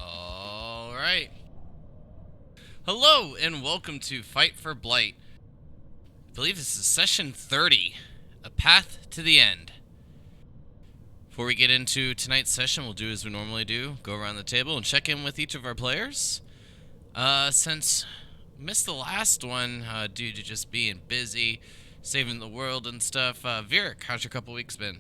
All right. Hello and welcome to Fight for Blight. I believe this is session 30, A Path to the End. Before we get into tonight's session, we'll do as we normally do, go around the table and check in with each of our players. Since we missed the last one due to just being busy, saving the world and stuff, Virik, how's your couple weeks been?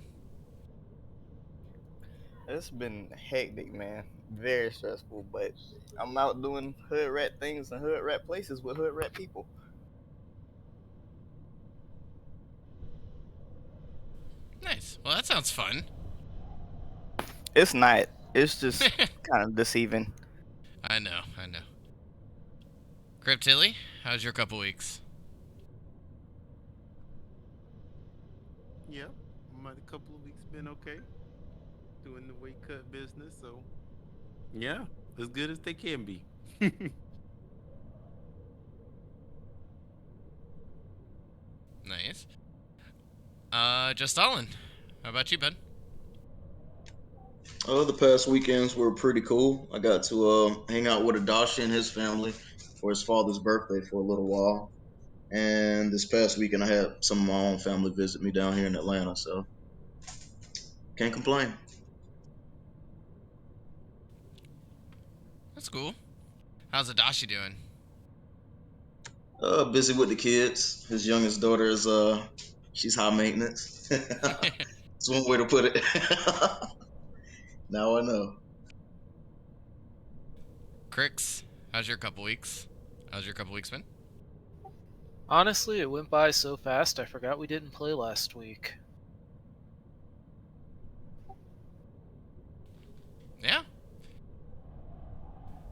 It's been hectic, man. Very stressful, but I'm out doing hood rat things in hood rat places with hood rat people. Nice. Well, that sounds fun. It's not. It's just kind of deceiving. I know. Cryptilly, how's your couple weeks? Yep, my couple of weeks been okay. Doing the weight cut business, so yeah, as good as they can be. Nice. Just Stalin. How about you, bud? The past weekends were pretty cool. I got to hang out with Adashi and his family for his father's birthday for a little while. And this past weekend, I had some of my own family visit me down here in Atlanta, so can't complain. That's cool. How's Adashi doing? Busy with the kids. His youngest daughter is she's high maintenance. That's one way to put it. Now I know. Crix, how's your couple weeks? How's your couple weeks been? Honestly, it went by so fast I forgot we didn't play last week. Yeah.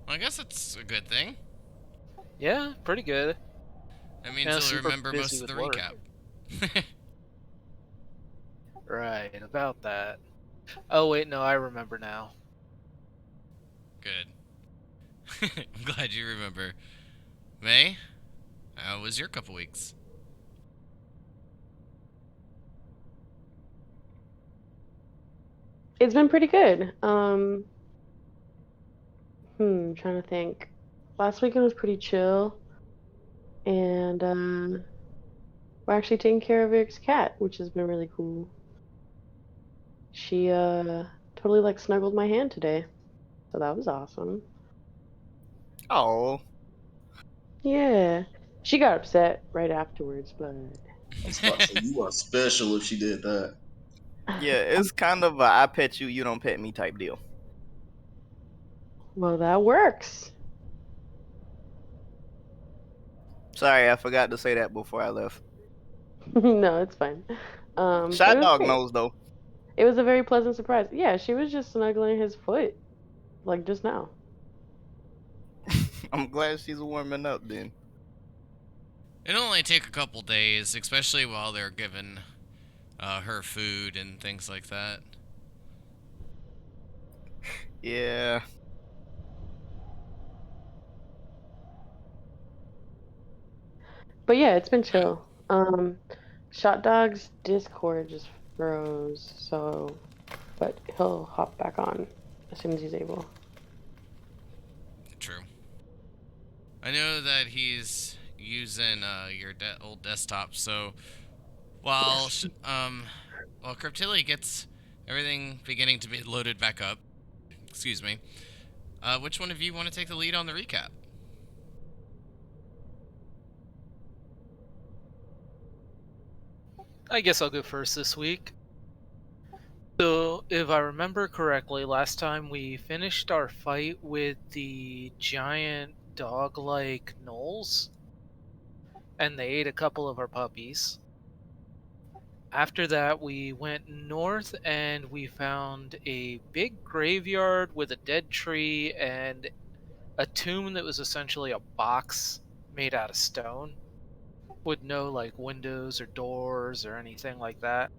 Well, I guess it's a good thing. Yeah, pretty good. That means Yeah, you'll super remember busy most of the with work. recap. Right, about that. Oh wait, no, I remember now. Good. I'm glad you remember. May, how was your couple weeks? It's been pretty good. Trying to think. Last weekend was pretty chill, and we're actually taking care of Eric's cat, which has been really cool. She totally like snuggled my hand today, so that was awesome. Oh, Yeah, she got upset right afterwards, but I was about to say you are special if she did that. yeah, it's kind of a I pet you, you don't pet me type deal. well, that works. Sorry, I forgot to say that before I left. No, it's fine. But it Shot was dog great. knows though. It was a very pleasant surprise. Yeah, she was just snuggling his foot, like just now. I'm glad she's warming up then. It'll only take a couple days, especially while they're giving her food and things like that. Yeah. But yeah, it's been Yeah, chill. Shot Dog's Discord just froze, so but he'll hop back on as soon as he's able. true. I know that he's using your old desktop, so while Yes. while Cryptilli gets everything beginning to be loaded back up, excuse me, which one of you want to take the lead on the recap? I guess I'll go first this week. So, if I remember correctly, last time we finished our fight with the giant dog-like gnolls, and they ate a couple of our puppies. After that, we went north and we found a big graveyard with a dead tree and a tomb that was essentially a box made out of stone with no like windows or doors or anything like that.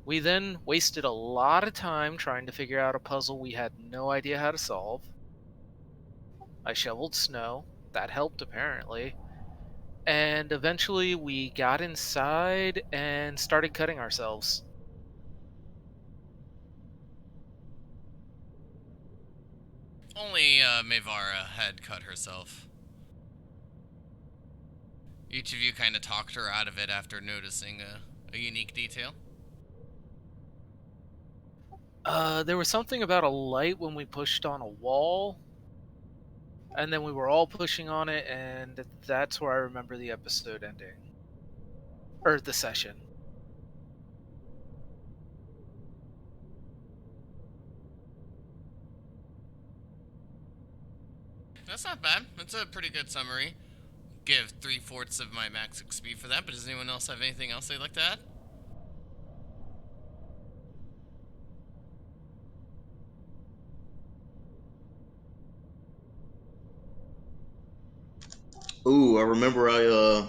We then wasted a lot of time trying to figure out a puzzle we had no idea how to solve. I shoveled snow. That helped apparently. And eventually we got inside and started cutting ourselves. Only Mevara had cut herself. Each of you kind of talked her out of it after noticing a unique detail. There was something about a light when we pushed on a wall, and then we were all pushing on it, and that's where I remember the episode ending. Or the session. That's not bad. That's a pretty good summary. Give 3/4 of my max XP for that, but does anyone else have anything else they'd like to add? Ooh, I remember I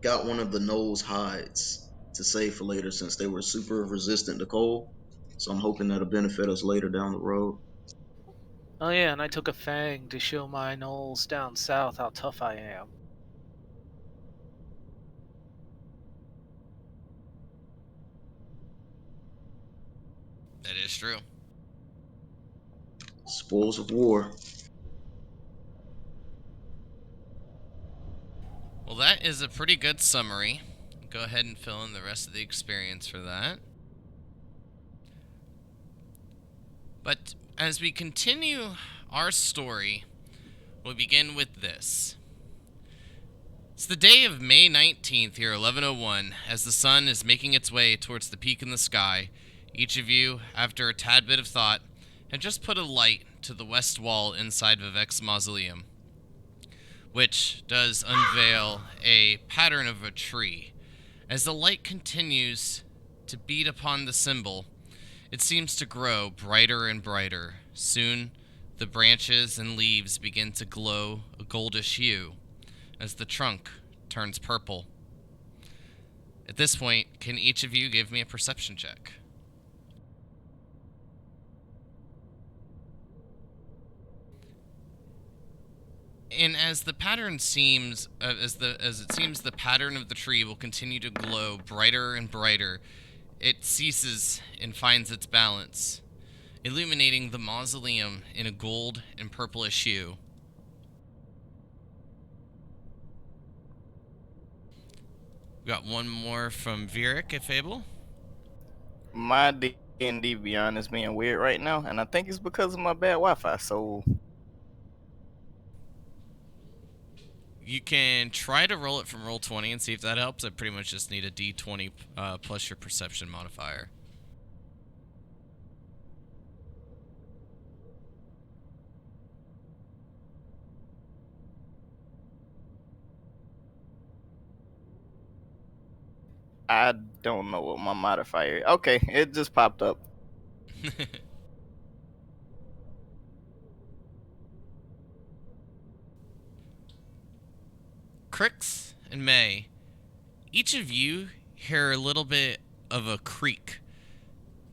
got one of the Knowles hides to save for later since they were super resistant to cold. So I'm hoping that'll benefit us later down the road. Oh yeah, and I took a fang to show my gnolls down south how tough I am. That is true. Spoils of war. Well, that is a pretty good summary. Go ahead and fill in the rest of the experience for that. But as we continue our story, we'll begin with this. It's the day of May 19th, year 1101, as the sun is making its way towards the peak in the sky. Each of you, after a tad bit of thought, had just put a light to the west wall inside Vivek's mausoleum, which does unveil a pattern of a tree. As the light continues to beat upon the symbol, it seems to grow brighter and brighter. Soon, the branches and leaves begin to glow a goldish hue as the trunk turns purple. At this point, can each of you give me a perception check? And as the pattern seems, as it seems, the pattern of the tree will continue to glow brighter and brighter. It ceases and finds its balance, illuminating the mausoleum in a gold and purplish hue. We got one more from Virik, if able. My D&D Beyond is being weird right now, and I think it's because of my bad Wi-Fi. So You can try to roll it from Roll20 and see if that helps. I pretty much just need a D20 plus your perception modifier. I don't know what my modifier is. Okay, it just popped up. Crix and May, each of you hear a little bit of a creak.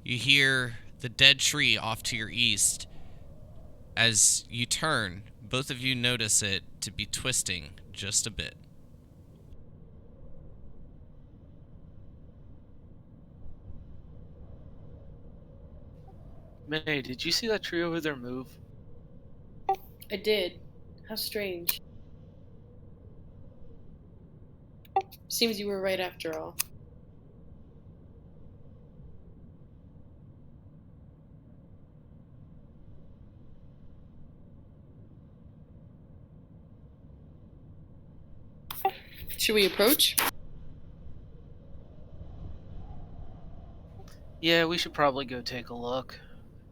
You hear the dead tree off to your east. As you turn, both of you notice it to be twisting just a bit. May, did you see that tree over there move? I did. How strange. Seems you were right after all. Should we approach? Yeah, we should probably go take a look.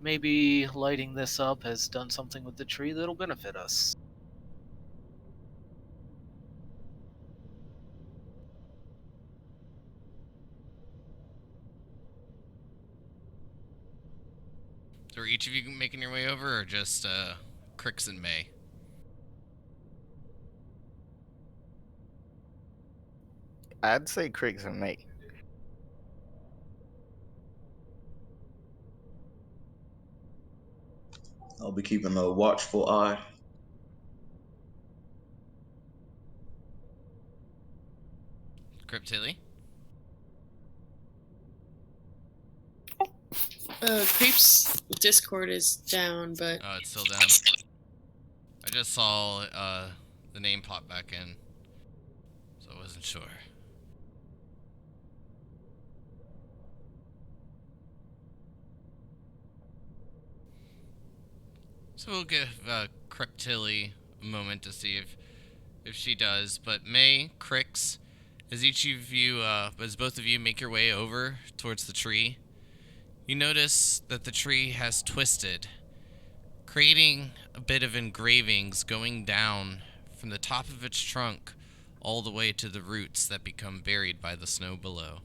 Maybe lighting this up has done something with the tree that'll benefit us. So are each of you making your way over, or just Crix and May? I'd say Crix and Nate. I'll be keeping a watchful eye. Cryptilly? Creep's Discord is down, but Oh, it's still down. I just saw the name pop back in, so I wasn't sure. So we'll give Cryptilly a moment to see if she does. But May, Crix, as each of you, as both of you make your way over towards the tree, you notice that the tree has twisted, creating a bit of engravings going down from the top of its trunk all the way to the roots that become buried by the snow below.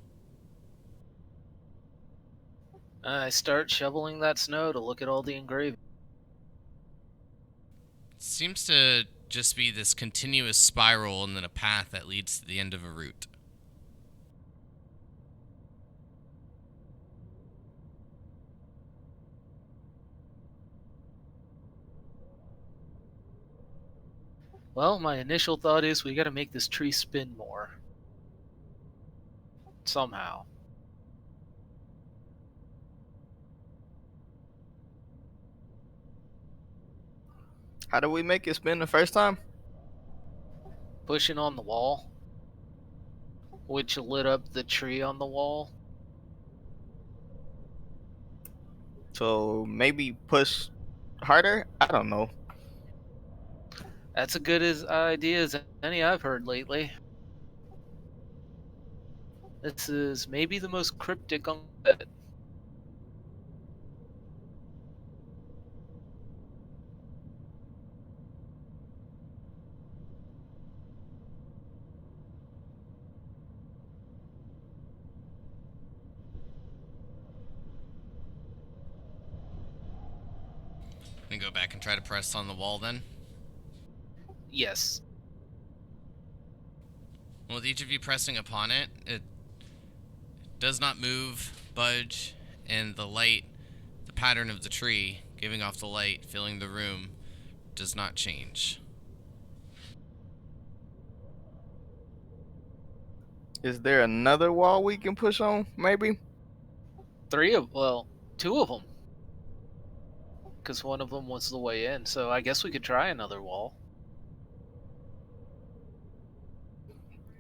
I start shoveling that snow to look at all the engravings. It seems to just be this continuous spiral and then a path that leads to the end of a route. Well, my initial thought is we gotta make this tree spin more. Somehow. How did we make it spin the first time? Pushing on the wall, which lit up the tree on the wall. So maybe push harder? I don't know. That's a good idea as any I've heard lately. This is maybe the most cryptic on it. And go back and try to press on the wall then. Yes. With each of you pressing upon it, it does not move, budge, and the light, the pattern of the tree, giving off the light, filling the room, does not change. Is there another wall we can push on? Maybe? Two of them. Because one of them was the way in, so I guess we could try another wall.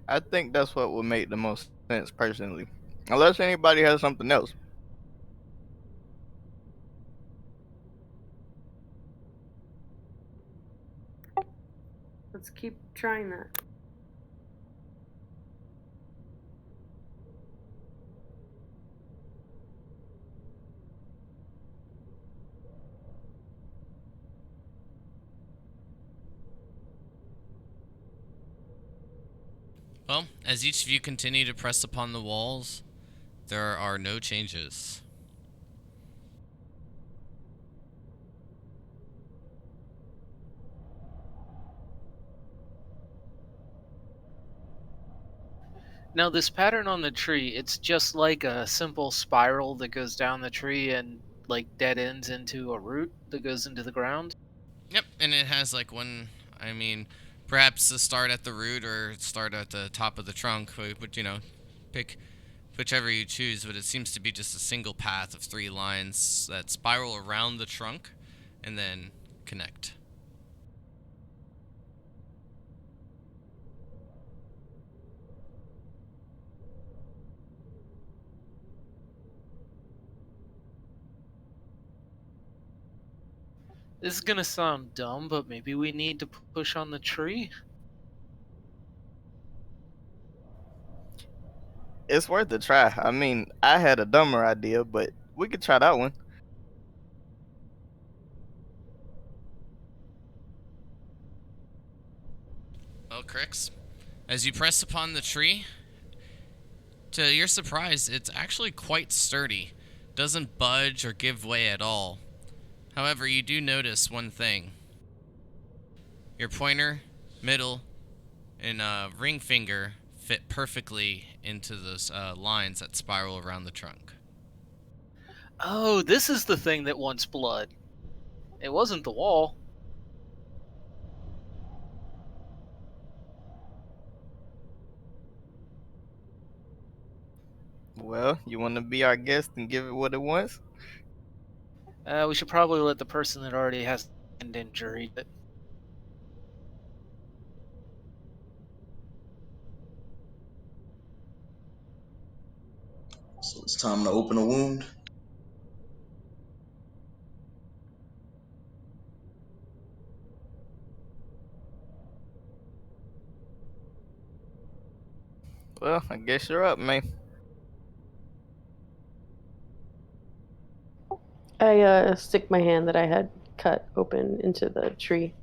I think that's what would make the most sense personally. Unless anybody has something else. Let's keep trying that. Well, as each of you continue to press upon the walls, there are no changes. Now, this pattern on the tree, it's just like a simple spiral that goes down the tree and, like, dead ends into a root that goes into the ground. Yep, and it has like one, perhaps a start at the root or start at the top of the trunk, but pick whichever you choose, but it seems to be just a single path of 3 lines that spiral around the trunk and then connect. This is gonna sound dumb, but maybe we need to push on the tree? It's worth a try. I mean, I had a dumber idea, but we could try that one. Well, Crix, as you press upon the tree, to your surprise, it's actually quite sturdy. Doesn't budge or give way at all. However, you do notice one thing. Your pointer, middle, and ring finger fit perfectly into those lines that spiral around the trunk. Oh, this is the thing that wants blood. It wasn't the wall. Well, you want to be our guest and give it what it wants? We should probably let the person that already has an injury. But So it's time to open a wound. Well, I guess you're up, man. I stick my hand that I had cut open into the tree.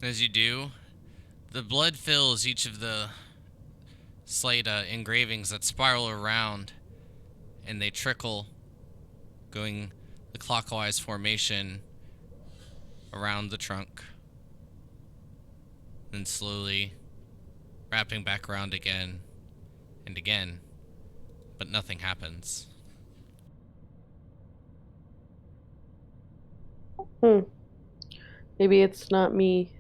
As you do, the blood fills each of the slight engravings that spiral around, and they trickle, going the clockwise formation around the trunk, then slowly wrapping back around again and again, but nothing happens. Maybe it's not me.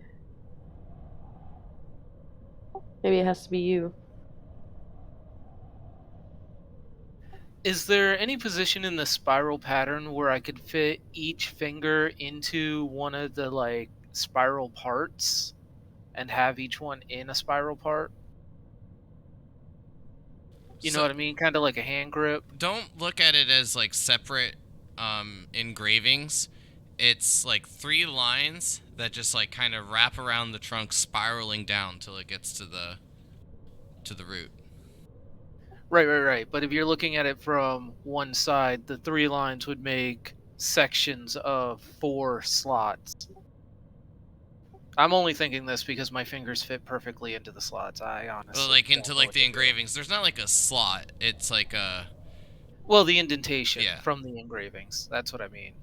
Maybe it has to be you. is there any position in the spiral pattern where I could fit each finger into one of the like spiral parts and have each one in a spiral part? You know So what I mean? Kind of like a hand grip. don't look at it as like separate engravings. It's like 3 lines that just like kind of wrap around the trunk, spiraling down till it gets to the root. Right. But if you're looking at it from one side, the 3 lines would make sections of 4 slots. I'm only thinking this because my fingers fit perfectly into the slots. I honestly Well, like don't into know like what the to do. engravings. There's not like a slot. It's like a Well, the indentation Yeah. from the engravings. That's what I mean.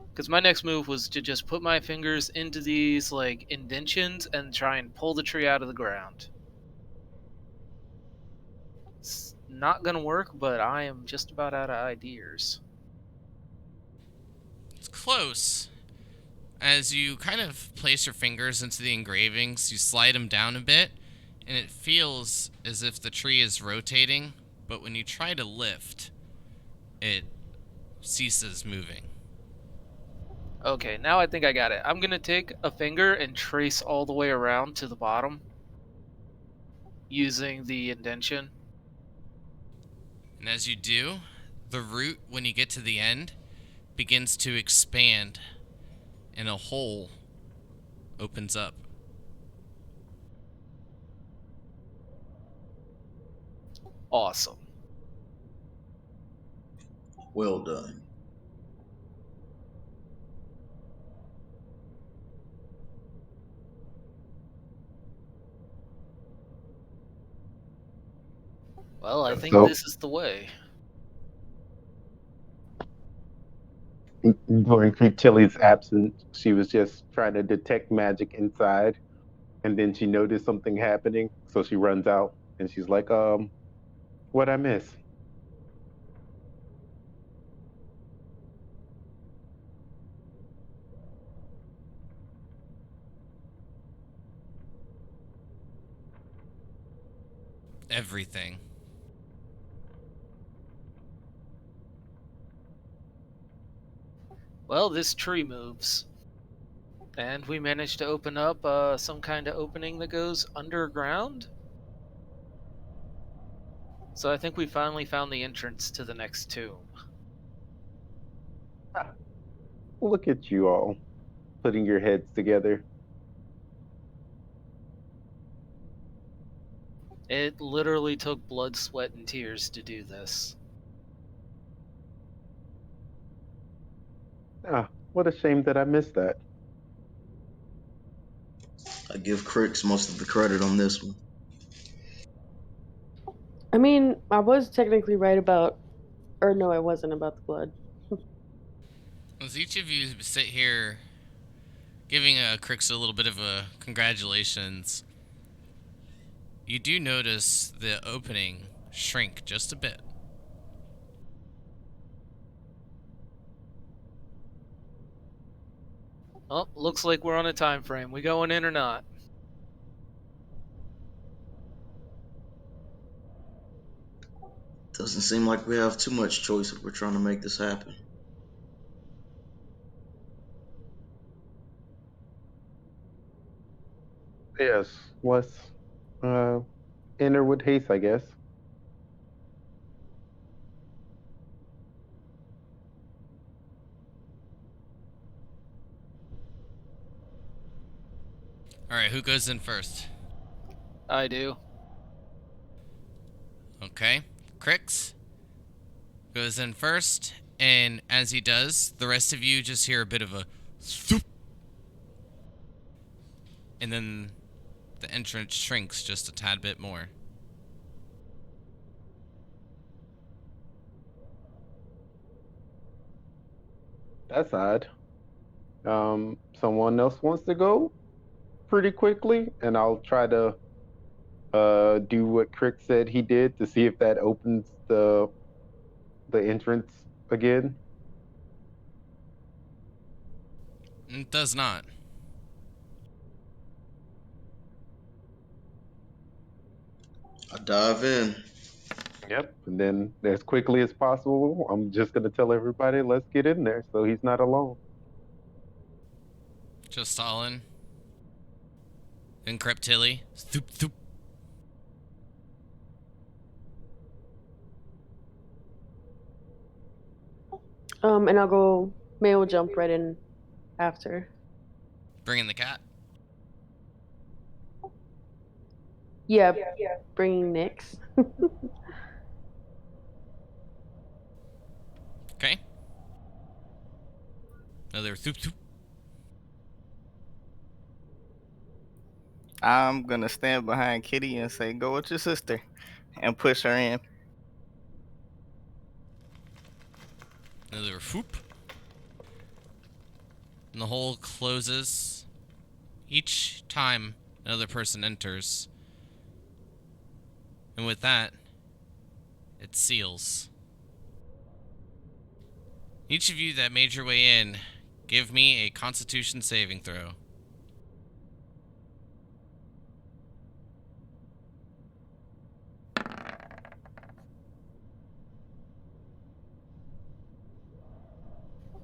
Because my next move was to just put my fingers into these like indentions and try and pull the tree out of the ground. It's not gonna work, but I am just about out of ideas. It's close. As you kind of place your fingers into the engravings, you slide them down a bit, and it feels as if the tree is rotating, but when you try to lift, it ceases moving. Okay, now I think I got it. I'm gonna take a finger and trace all the way around to the bottom using the indentation. And as you do, the root, when you get to the end, begins to expand, and a hole opens up. Awesome. Well done. Well, I think So this is the way. during Tilly's absence, she was just trying to detect magic inside, and then she noticed something happening, so she runs out and she's like, what I miss? Everything. Well, this tree moves. And we managed to open up some kind of opening that goes underground. So I think we finally found the entrance to the next tomb. Ah, look at you all putting your heads together. It literally took blood, sweat, and tears to do this. Ah, what a shame that I missed that. I give Crix most of the credit on this one. I mean, I was technically right about, or no, I wasn't about the blood. As each of you sit here giving Crix a little bit of a congratulations, you do notice the opening shrink just a bit. Oh, looks like we're on a time frame. We going in or not? I mean, I was technically right about, or no, I wasn't about the blood. Oh, looks like we're on a time frame. We going in or not? Doesn't seem like we have too much choice if we're trying to make this happen. Yes, let's enter with haste, I guess. Alright, who goes in first? I do. Okay. Crix goes in first, and as he does, the rest of you just hear a bit of a swoop. And then the entrance shrinks just a tad bit more. That's odd. Someone else wants to go pretty quickly, and I'll try to do what Crick said he did to see if that opens the entrance again. It does not. I dive in. Yep. And then as quickly as possible, I'm just gonna tell everybody, let's get in there, so he's not alone. Just Stalin. And Creptilly. Thoop, thoop. And I'll go. May will jump right in after. Bringing the cat. Yeah, bringing Nyx. Okay. Another thoop, thoop. I'm gonna stand behind Kitty and say, "Go with your sister," and push her in. Another whoop. And the hole closes. Each time another person enters. And with that, it seals. Each of you that made your way in, give me a Constitution saving throw.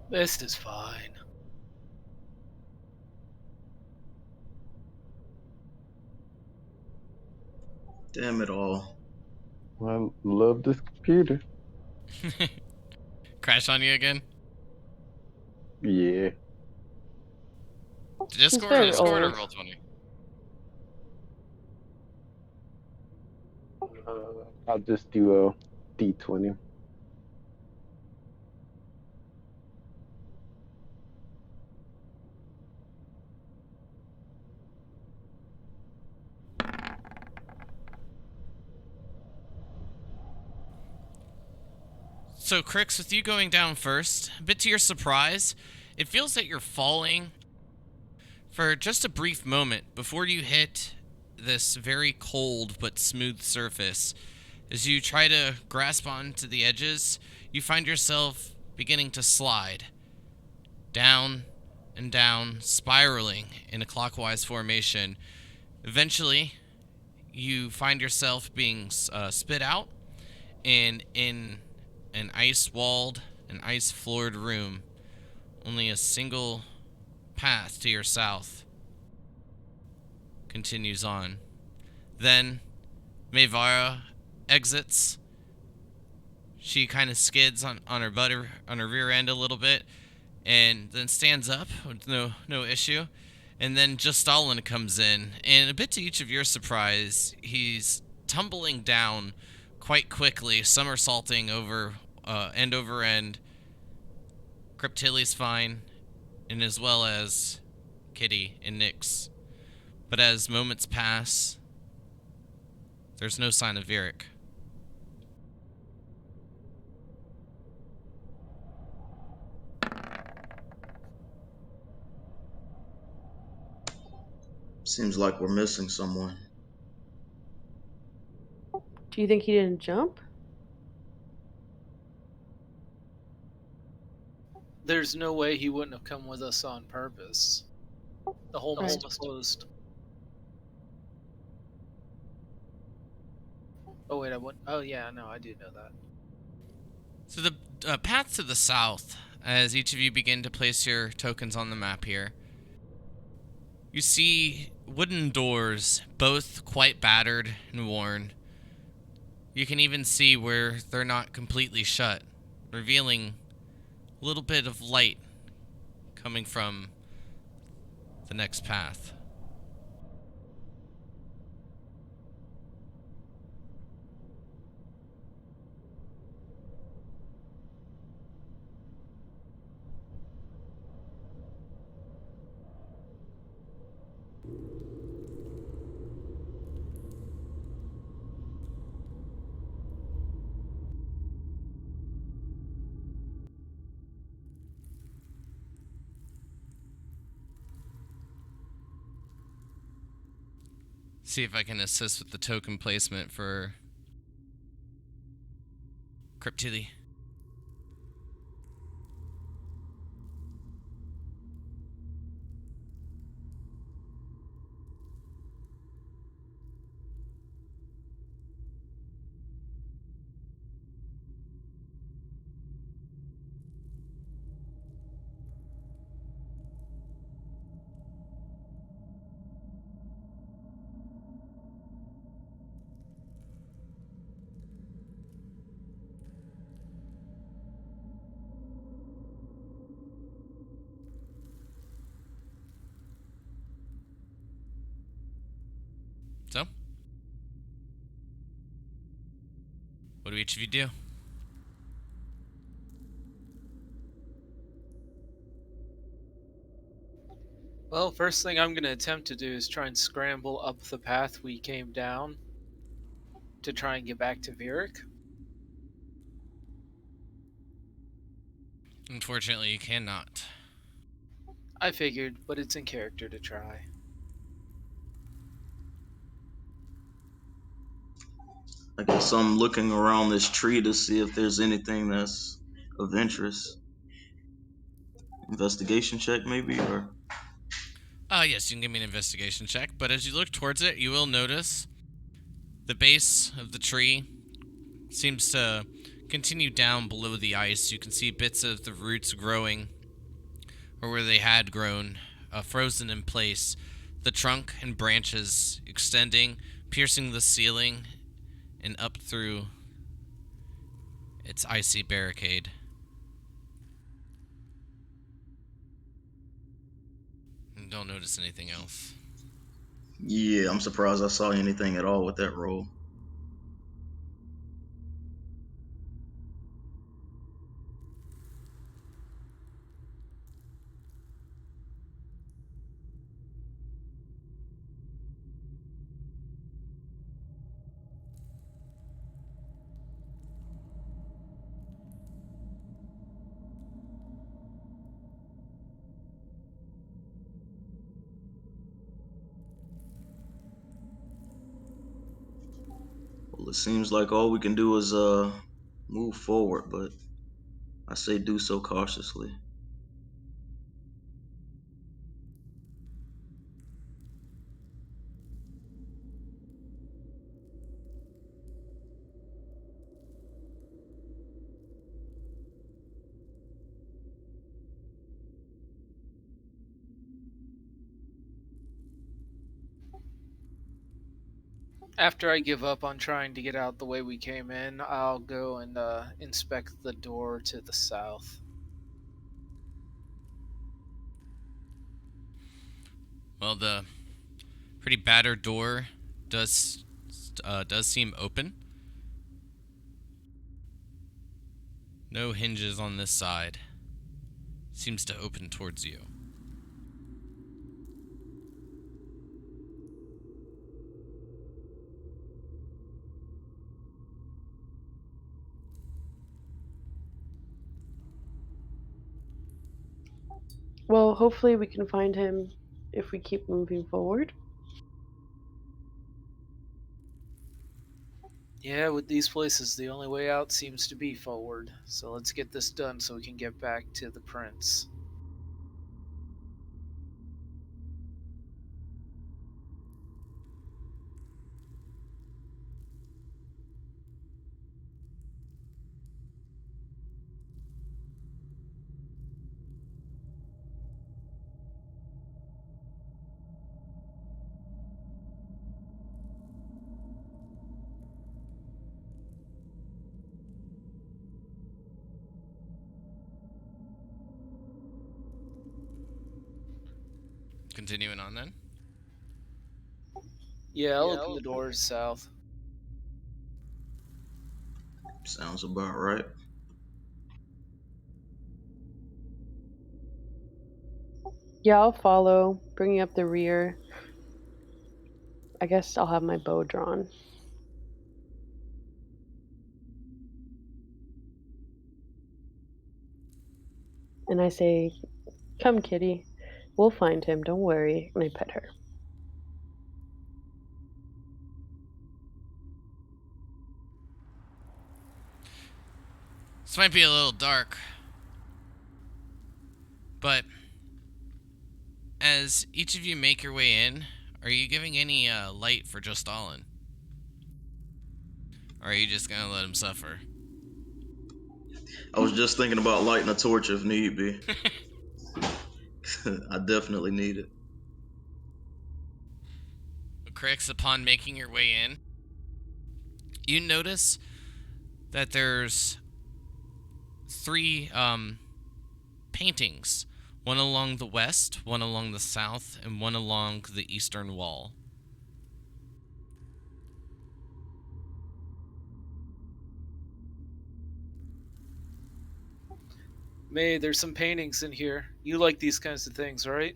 This is fine. Damn it all. I love this computer. Crash on you again? Yeah. Discord, very Discord or old. Roll20? I'll just do a D20. So, Crix, with you going down first, a bit to your surprise, it feels that you're falling for just a brief moment before you hit this very cold but smooth surface. As you try to grasp onto the edges, you find yourself beginning to slide down and down, spiraling in a clockwise formation. Eventually, you find yourself being spit out and in an ice-walled and ice-floored room. Only a single path to your south continues on. Then Mayvara exits. She kind of skids on her rear end a little bit, and then stands up with no issue. And then just Stalin comes in, and a bit to each of your surprise, he's tumbling down quite quickly, somersaulting over end over end. Creptilly's fine, and as well as Kitty and Nyx. But as moments pass, there's no sign of Vieric. Seems like we're missing someone. Do you think he didn't jump? There's no way he wouldn't have come with us on purpose. The hole must have closed. Oh wait, I went. Oh yeah, no, I do know that. So the path to the south, as each of you begin to place your tokens on the map here, you see wooden doors, both quite battered and worn. You can even see where they're not completely shut, revealing a little bit of light coming from the next path. See if I can assist with the token placement for Cryptili. So, what do each of you do? Well, first thing I'm gonna attempt to do is try and scramble up the path we came down to try and get back to Vieric. Unfortunately, you cannot. I figured, but it's in character to try. I guess I'm looking around this tree to see if there's anything that's of interest. Investigation check, maybe, or Yes, you can give me an investigation check, but as you look towards it, you will notice the base of the tree seems to continue down below the ice. You can see bits of the roots growing, or where they had grown, frozen in place. The trunk and branches extending, piercing the ceiling, and up through its icy barricade. And don't notice anything else. yeah, I'm surprised I saw anything at all with that roll. Well, it seems like all we can do is move forward, but I say do so cautiously. After I give up on trying to get out the way we came in, I'll go and inspect the door to the south. Well, the pretty battered door does seem open. No hinges on this side. Seems to open towards you. Well, hopefully we can find him if we keep moving forward. Yeah, with these places, the only way out seems to be forward. So let's get this done so we can get back to the prince. continuing on then? Yeah, I'll open the doors south. Sounds about right. Yeah, I'll follow, bringing up the rear. I guess I'll have my bow drawn. And I say, "Come, kitty. We'll find him. Don't worry." And I pet her. This might be a little dark, but as each of you make your way in, are you giving any light for just Stalin? Or are you just gonna let him suffer? I was just thinking about lighting a torch if need be. I definitely need it. Crix, upon making your way in, you notice that there's 3 paintings. One along the west, one along the south, and one along the eastern wall. May, there's some paintings in here. You like these kinds of things, right?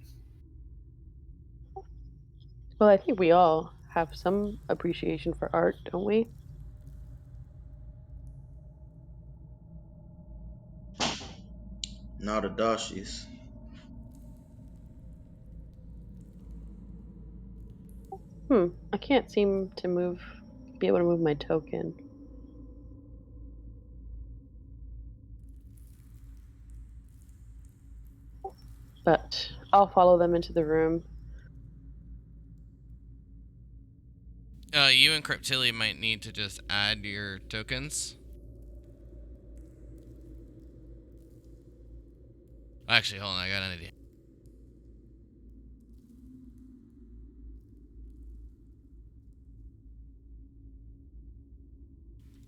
Well, I think we all have some appreciation for art, don't we? Not Adashi's. I can't seem to be able to move my token. But I'll follow them into the room. You and Cryptilli might need to just add your tokens. Actually, hold on, I got an idea.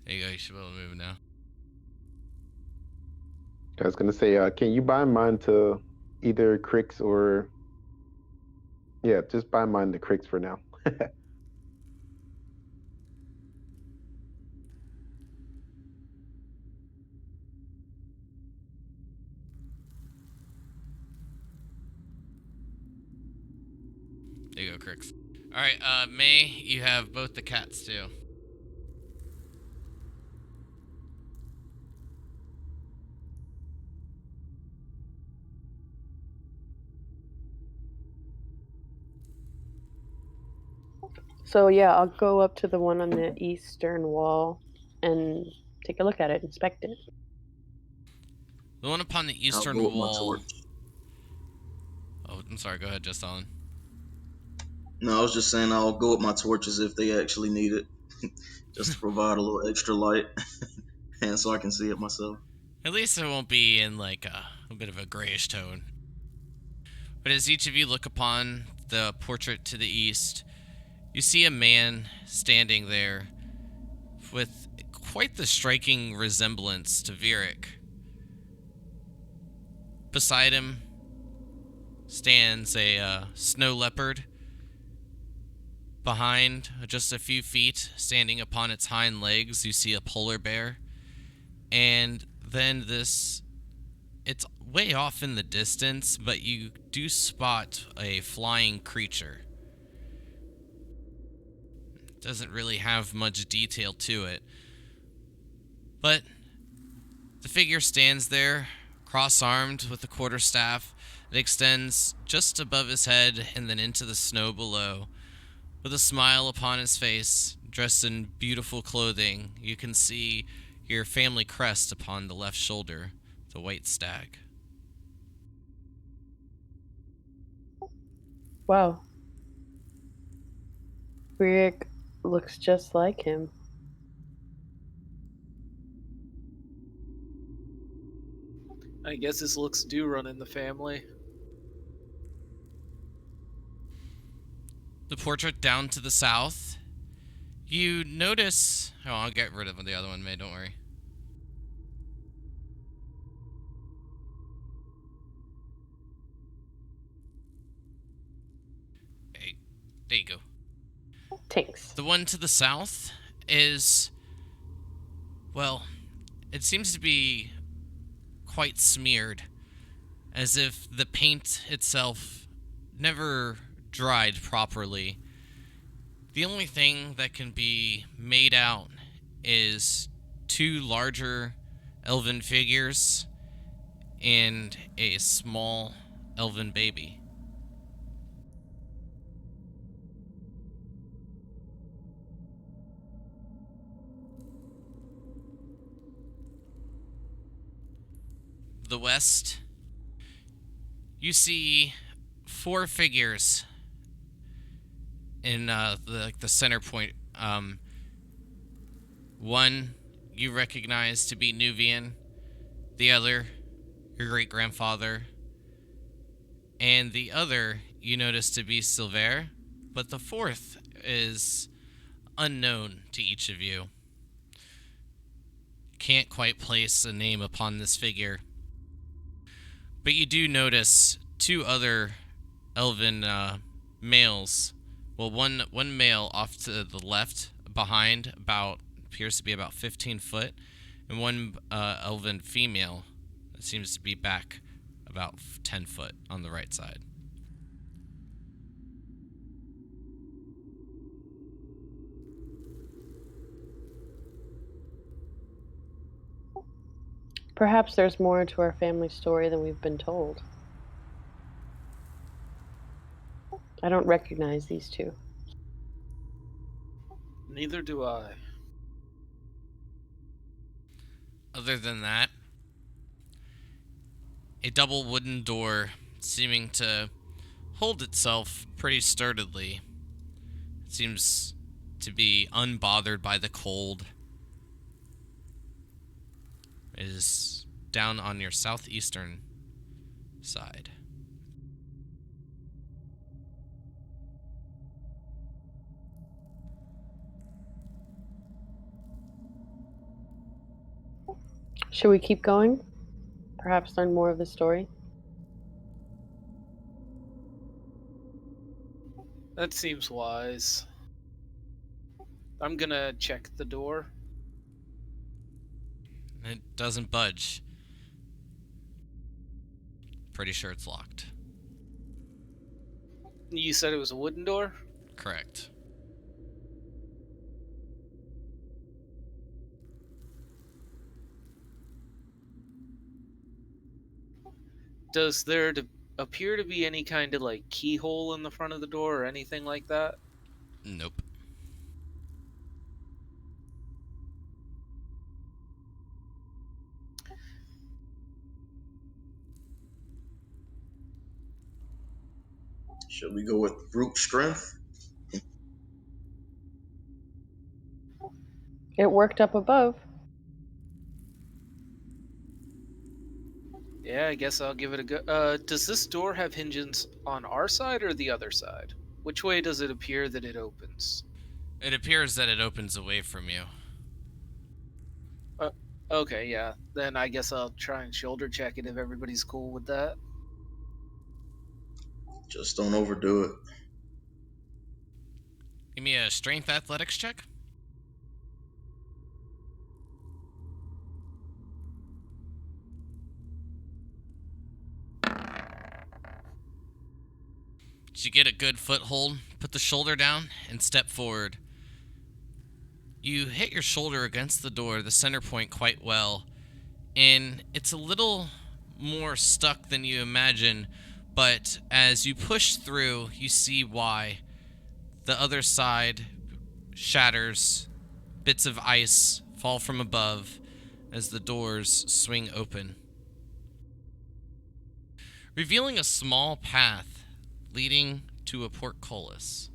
There you go, you should be able to move it now. I was gonna say, can you bind mine to either Crix or... Yeah, just bind mine to Crix for now. There you go, Crix. Alright, May, you have both the cats too. So yeah, I'll go up to the one on the eastern wall and take a look at it, inspect it. The one upon the I'll eastern go with my wall. torch. Oh, I'm sorry, go ahead, just on. No, I was just saying I'll go with my torches if they actually need it. Just to provide a little extra light. And so I can see it myself. At least it won't be in like a bit of a grayish tone. But as each of you look upon the portrait to the east, you see a man standing there with quite the striking resemblance to Vieric. Beside him stands a snow leopard. Behind, just a few feet, standing upon its hind legs, you see a polar bear. And then it's way off in the distance, but you do spot a flying creature. Doesn't really have much detail to it. But the figure stands there, cross-armed with a quarterstaff that extends just above his head and then into the snow below. With a smile upon his face, dressed in beautiful clothing, you can see your family crest upon the left shoulder, the white stag. Wow. Rick looks just like him. I guess his looks do run in the family. The portrait down to the south, you notice... Oh, I'll get rid of the other one, May, don't worry. There you go. Tinks. The one to the south is, well, it seems to be quite smeared, as if the paint itself never dried properly. The only thing that can be made out is two larger elven figures and a small elven baby. The west, you see four figures in the center point. One you recognize to be Nuvian, the other your great grandfather, and the other you notice to be Silver, but the fourth is unknown to each of you. Can't quite place a name upon this figure, but you do notice two other elven males. Well, one male off to the left behind, appears to be about 15 foot, and one elven female that seems to be back about 10 foot on the right side. Perhaps there's more to our family story than we've been told. I don't recognize these two. Neither do I. Other than that, a double wooden door seeming to hold itself pretty sturdily. It seems to be unbothered by the cold. It is down on your southeastern side. Should we keep going? Perhaps learn more of the story? That seems wise. I'm gonna check the door. It doesn't budge. Pretty sure it's locked. You said it was a wooden door? Correct. Does there appear to be any kind of like keyhole in the front of the door or anything like that? Nope. Should we go with brute strength? It worked up above. Yeah, I guess I'll give it a go. Does this door have hinges on our side or the other side? Which way does it appear that it opens? It appears that it opens away from you. Okay, yeah. Then I guess I'll try and shoulder check it if everybody's cool with that. Just don't overdo it. Give me a strength athletics check. Did you get a good foothold? Put the shoulder down and step forward. You hit your shoulder against the door, the center point, quite well, and it's a little more stuck than you imagine, but as you push through, you see why. The other side shatters, bits of ice fall from above as the doors swing open, revealing a small path leading to a portcullis.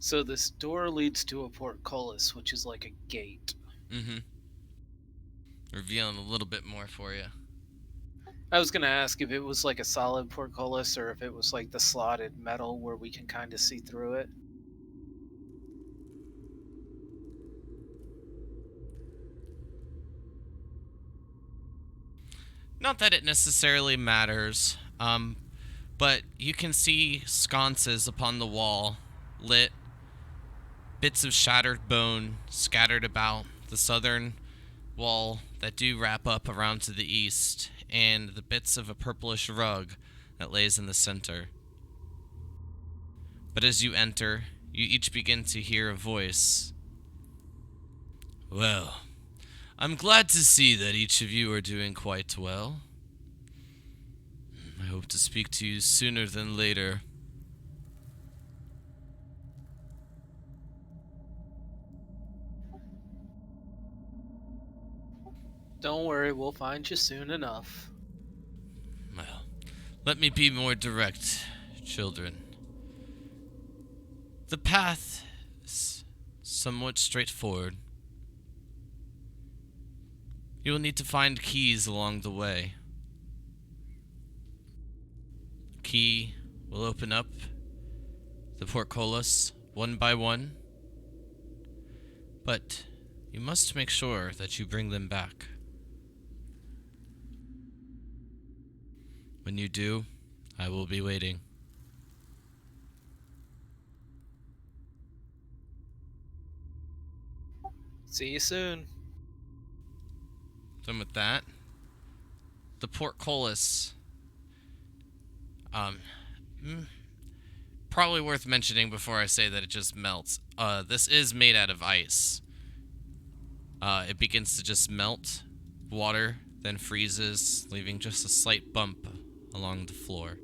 So this door leads to a portcullis, which is like a gate. Mm-hmm. Revealing a little bit more for you. I was gonna ask if it was like a solid portcullis or if it was like the slotted metal where we can kind of see through it. Not that it necessarily matters, but you can see sconces upon the wall, lit, bits of shattered bone scattered about the southern wall that do wrap up around to the east, and the bits of a purplish rug that lays in the center. But as you enter, you each begin to hear a voice. Well, I'm glad to see that each of you are doing quite well. I hope to speak to you sooner than later. Don't worry, we'll find you soon enough. Well, let me be more direct, children. The path is somewhat straightforward. You will need to find keys along the way. Key will open up the portcullis one by one, but you must make sure that you bring them back. When you do, I will be waiting. See you soon. Then with that, the portcullis, probably worth mentioning before I say that it just melts. This is made out of ice. It begins to just melt water, then freezes, leaving just a slight bump along the floor.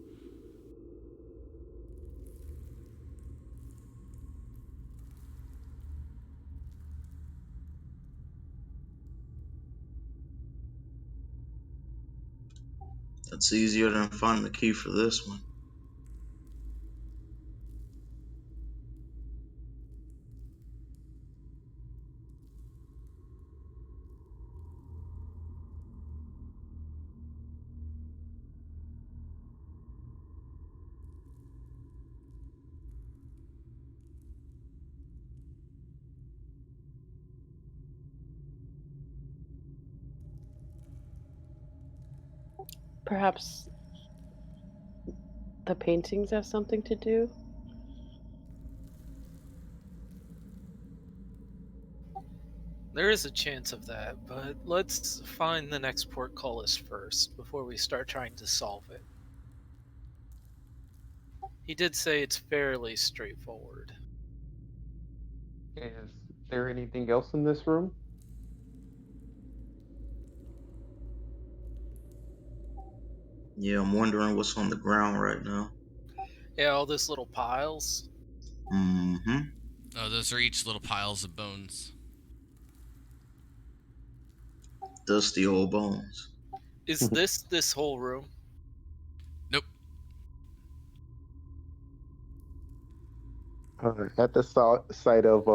That's easier than finding the key for this one. Perhaps the paintings have something to do? There is a chance of that, but let's find the next portcullis first before we start trying to solve it. He did say it's fairly straightforward. Is there anything else in this room? Yeah, I'm wondering what's on the ground right now. Yeah, all those little piles. Mm-hmm. Oh, those are each little piles of bones. Dusty old bones. Is this whole room? Nope. At the site of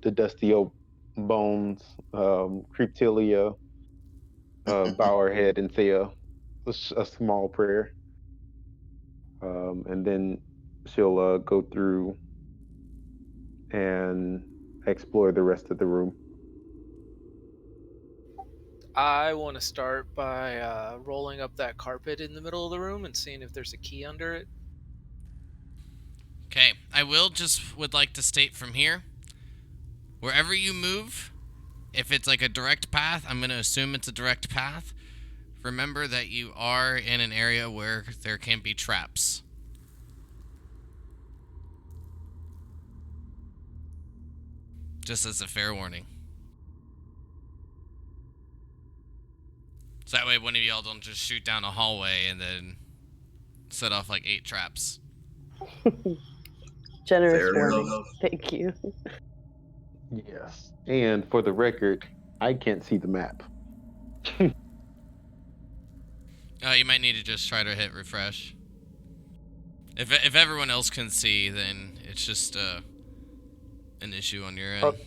the dusty old bones, Creeptilia bow her head and say a small prayer. And then she'll go through and explore the rest of the room. I want to start by rolling up that carpet in the middle of the room and seeing if there's a key under it. Okay, I would like to state from here, wherever you move, if it's like a direct path, I'm going to assume it's a direct path. Remember that you are in an area where there can be traps. Just as a fair warning. So that way one of y'all don't just shoot down a hallway and then set off like 8 traps. Generous Fair warning. enough. Thank you. Yes. And for the record, I can't see the map. You might need to just try to hit refresh. If everyone else can see, then it's just an issue on your Oh, end.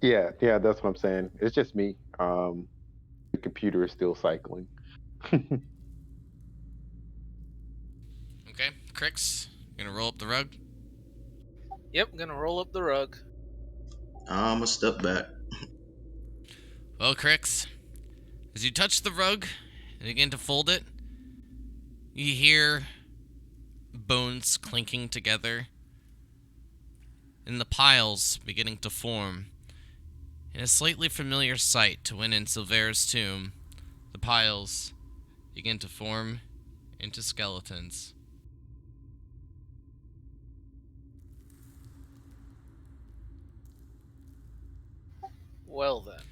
yeah, that's what I'm saying. It's just me. The computer is still cycling. Okay, Crix, gonna roll up the rug. Yep, gonna roll up the rug. I'm a step back. Well, Crix, as you touch the rug and begin to fold it, you hear bones clinking together and the piles beginning to form. In a slightly familiar sight to when in Silvera's tomb, the piles begin to form into skeletons. Well then.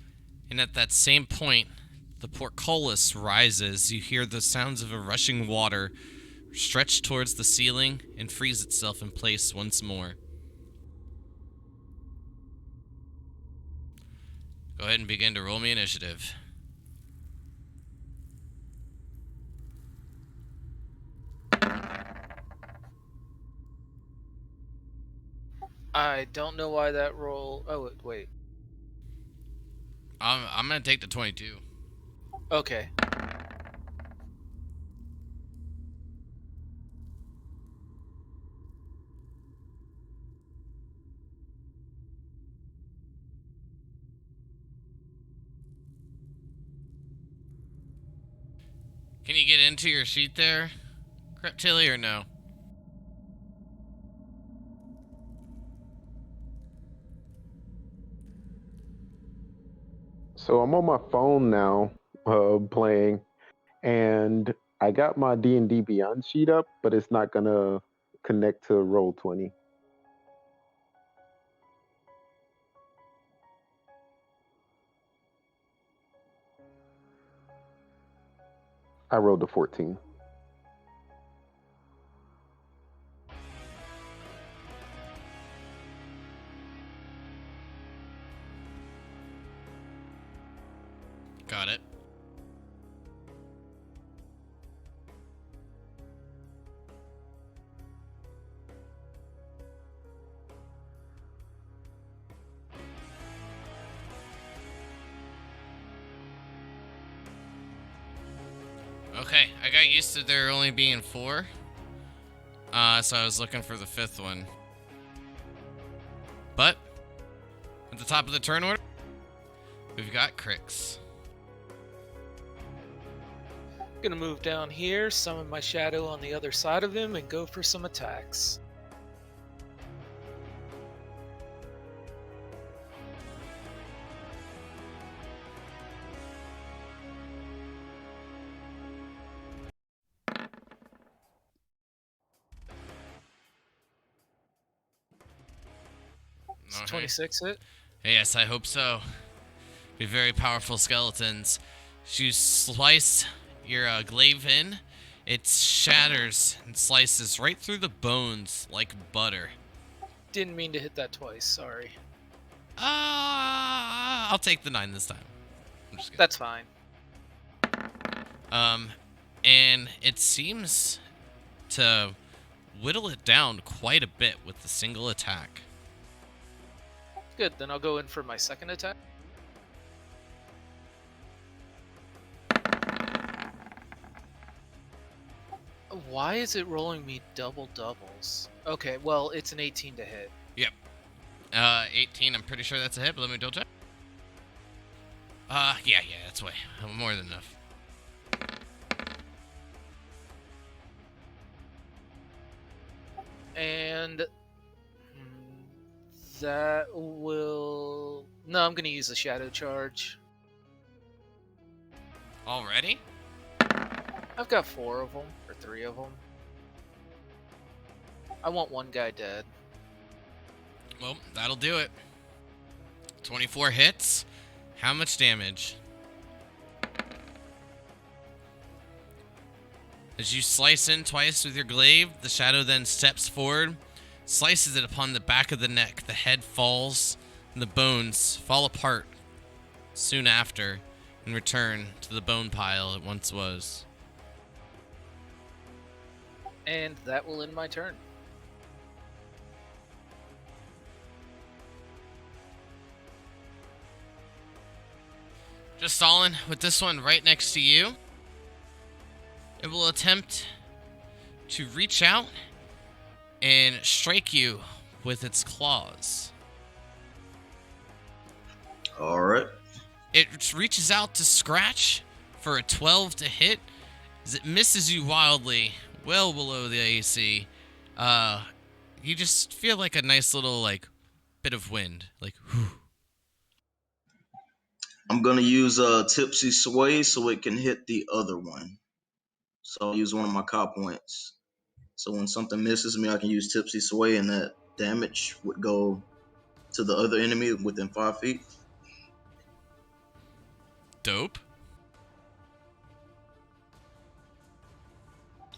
And at that same point, the portcullis rises. You hear the sounds of a rushing water stretch towards the ceiling and freeze itself in place once more. Go ahead and begin to roll me initiative. I don't know why that roll. Oh, wait. I'm gonna take the 22. Okay. Can you get into your sheet there, Creptilly, or no? So I'm on my phone now, playing, and I got my D&D Beyond sheet up, but it's not gonna connect to Roll20. I rolled a 14. Got it. Okay, I got used to there only being 4. So I was looking for the 5th one. But, at the top of the turn order, we've got Crix. Gonna move down here, summon my shadow on the other side of him, and go for some attacks. It's Okay. 26 hit. Yes, I hope so. Be very powerful skeletons. As you slice your glaive in, it shatters and slices right through the bones like butter. Didn't mean to hit that twice, sorry. I'll take the 9 this time. I'm just kidding. That's fine. And it seems to whittle it down quite a bit with the single attack. Good, then I'll go in for my second attack. Why is it rolling me double doubles? Okay, well, it's an 18 to hit. Yep. 18, I'm pretty sure that's a hit, but let me double check. Yeah, that's way more than enough. And that will... No, I'm going to use a shadow charge. Already? I've got 4 of them, or 3 of them. I want one guy dead. Well, that'll do it. 24 hits. How much damage? As you slice in twice with your glaive, the shadow then steps forward, slices it upon the back of the neck. The head falls, and the bones fall apart soon after and return to the bone pile it once was. And that will end my turn. Just stalling with this one right next to you. It will attempt to reach out and strike you with its claws. All right. It reaches out to scratch for a 12 to hit. As it misses you wildly, well below the AC. You just feel like a nice little bit of wind, whew. I'm gonna use Tipsy Sway so it can hit the other one. So I'll use one of my cop points. So when something misses me, I can use Tipsy Sway, and that damage would go to the other enemy within 5 feet. Dope.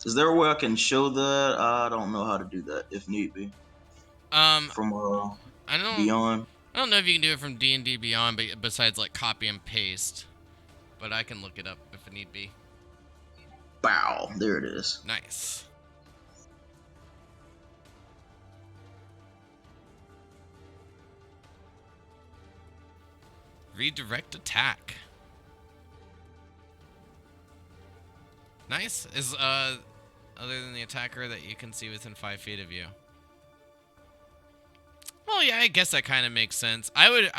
Is there a way I can show that? I don't know how to do that if need be. From I don't Beyond. I don't know if you can do it from D&D Beyond, but besides copy and paste. But I can look it up if it need be. Bow. There it is. Nice. Redirect attack. Nice. Is other than the attacker that you can see within 5 feet of you. Well, yeah, I guess that kind of makes sense. I would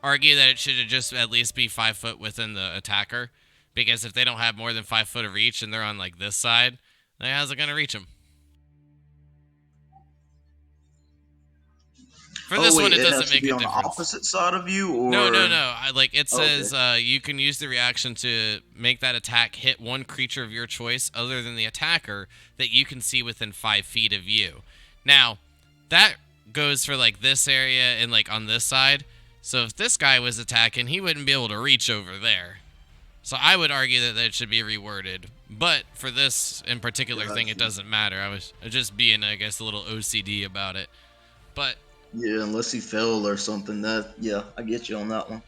argue that it should just at least be 5 foot within the attacker, because if they don't have more than 5 foot of reach and they're on this side, then how's it gonna reach them? For this one, it doesn't make a difference. On the opposite side of you, or no. It says you can use the reaction to make that attack hit one creature of your choice other than the attacker that you can see within 5 feet of you. Now, that goes for this area and on this side. So if this guy was attacking, he wouldn't be able to reach over there. So I would argue that it should be reworded. But for this in particular thing, it doesn't matter. I was just being, I guess, a little OCD about it. But yeah, unless he fell or something. I get you on that one.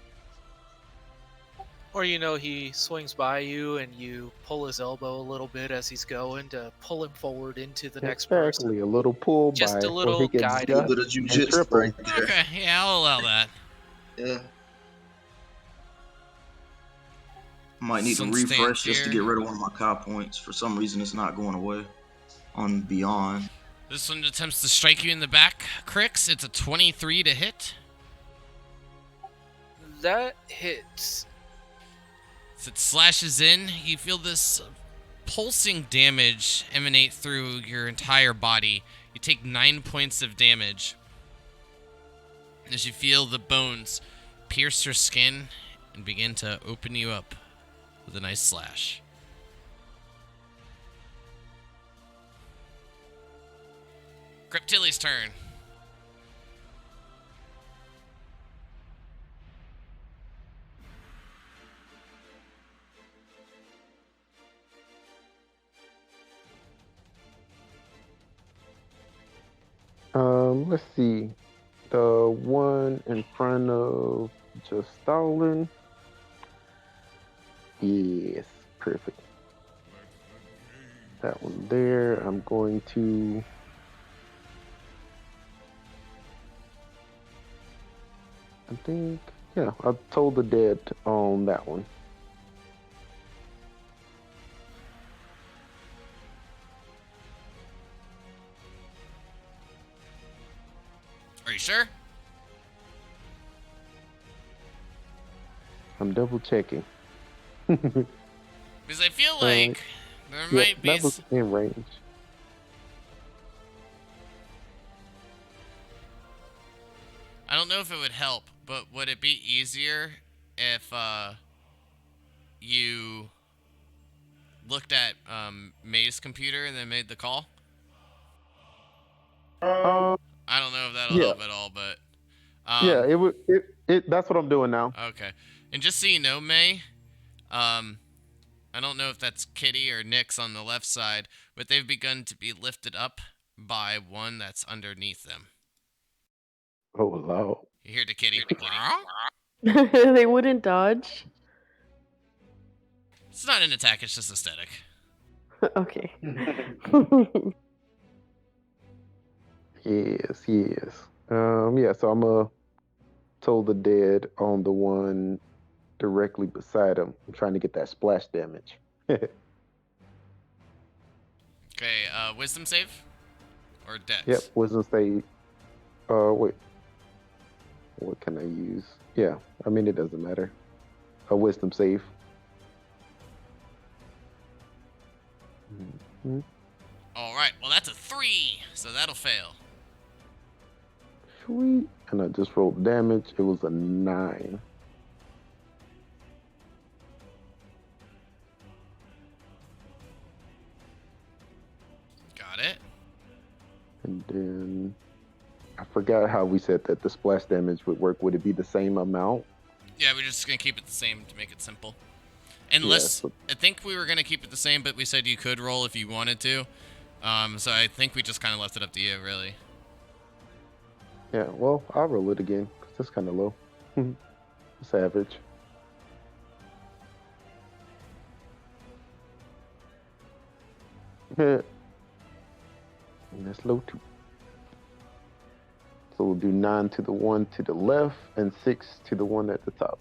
Or he swings by you and you pull his elbow a little bit as he's going to pull him forward into the next person. Exactly, a little pull Just by. a little he gets guide. A little bit of jujitsu right there. okay, yeah, I'll allow that. Yeah. Might need to Sun refresh stands just to here. get rid of one of my cop points. For some reason, it's not going away on Beyond. This one attempts to strike you in the back, Crix. It's a 23 to hit. That hits. As it slashes in, you feel this pulsing damage emanate through your entire body. You take 9 points of damage as you feel the bones pierce your skin and begin to open you up with a nice slash. Cryptilli's turn. Let's see. The one in front of just Stalin. Yes, perfect. That one there. I'm going to. I think, yeah, I told the dead on that one. Are you sure? I'm double checking. Because I feel like there might be... That was in range. I don't know if it would help, but would it be easier if you looked at May's computer and then made the call? I don't know if that'll help at all, but yeah, it would. It that's what I'm doing now. Okay, and just so you know, May, I don't know if that's Kitty or Nyx on the left side, but they've begun to be lifted up by one that's underneath them. Oh, Lord. You hear the kitty? They wouldn't dodge. It's not an attack; it's just aesthetic. Okay. Yes. Yeah, so I'm told the dead on the one directly beside him. I'm trying to get that splash damage. Okay, wisdom save? Or dex? Yep, wisdom save. Wait. What can I use? Yeah, I mean, it doesn't matter. A wisdom save. Mhm. Alright, well that's a 3, so that'll fail. Sweet. And I just rolled damage. It was a 9. Got it. And then I forgot how we said that the splash damage would work. Would it be the same amount? Yeah, we're just gonna keep it the same to make it simple. Unless, I think we were gonna keep it the same, but we said you could roll if you wanted to. So I think we just kind of left it up to you, really. Yeah, well, I'll roll it again, because that's kind of low. It's average. And that's low too. So we'll do 9 to the one to the left and 6 to the one at the top.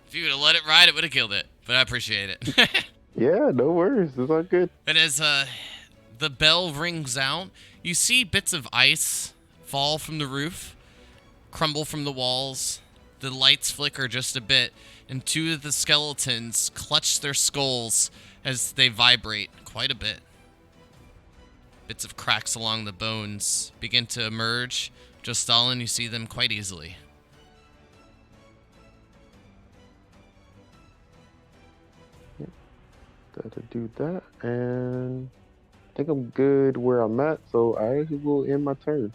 If you would have let it ride, it would have killed it. But I appreciate it. Yeah, no worries. It's all good. But as the bell rings out, you see bits of ice fall from the roof, crumble from the walls. The lights flicker just a bit, and 2 of the skeletons clutch their skulls as they vibrate quite a bit. Bits of cracks along the bones begin to emerge. Just Stalin, you see them quite easily. Gotta do that, and I think I'm good where I'm at, so I will end my turn.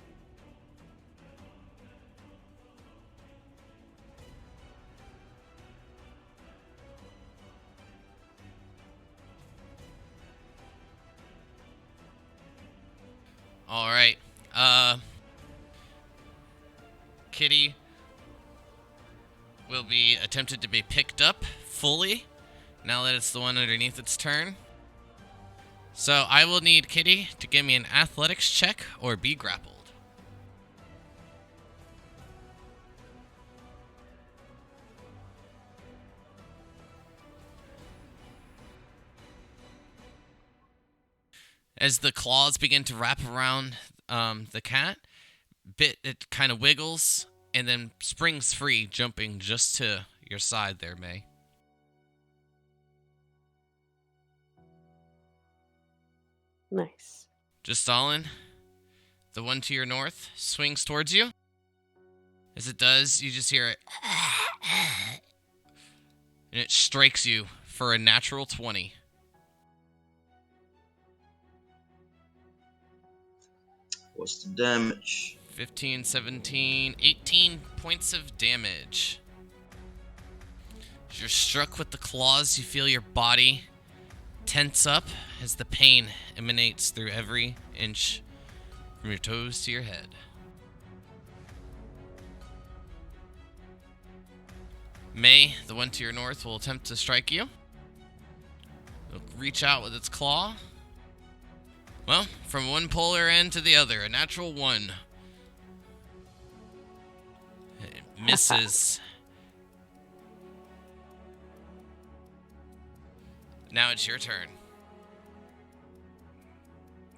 All right. Kitty will be attempted to be picked up fully now that it's the one underneath its turn. So I will need Kitty to give me an athletics check or be grappled. As the claws begin to wrap around the cat, it kind of wiggles and then springs free, jumping just to your side there, May. Nice. Just Stalin, the one to your north, swings towards you. As it does, you just hear it, and it strikes you for a natural 20. What's the damage? 15, 17, 18 points of damage. As you're struck with the claws, you feel your body tense up as the pain emanates through every inch from your toes to your head. May, the one to your north, will attempt to strike you. It'll reach out with its claw. Well, from one polar end to the other, a natural 1. It misses. Now it's your turn.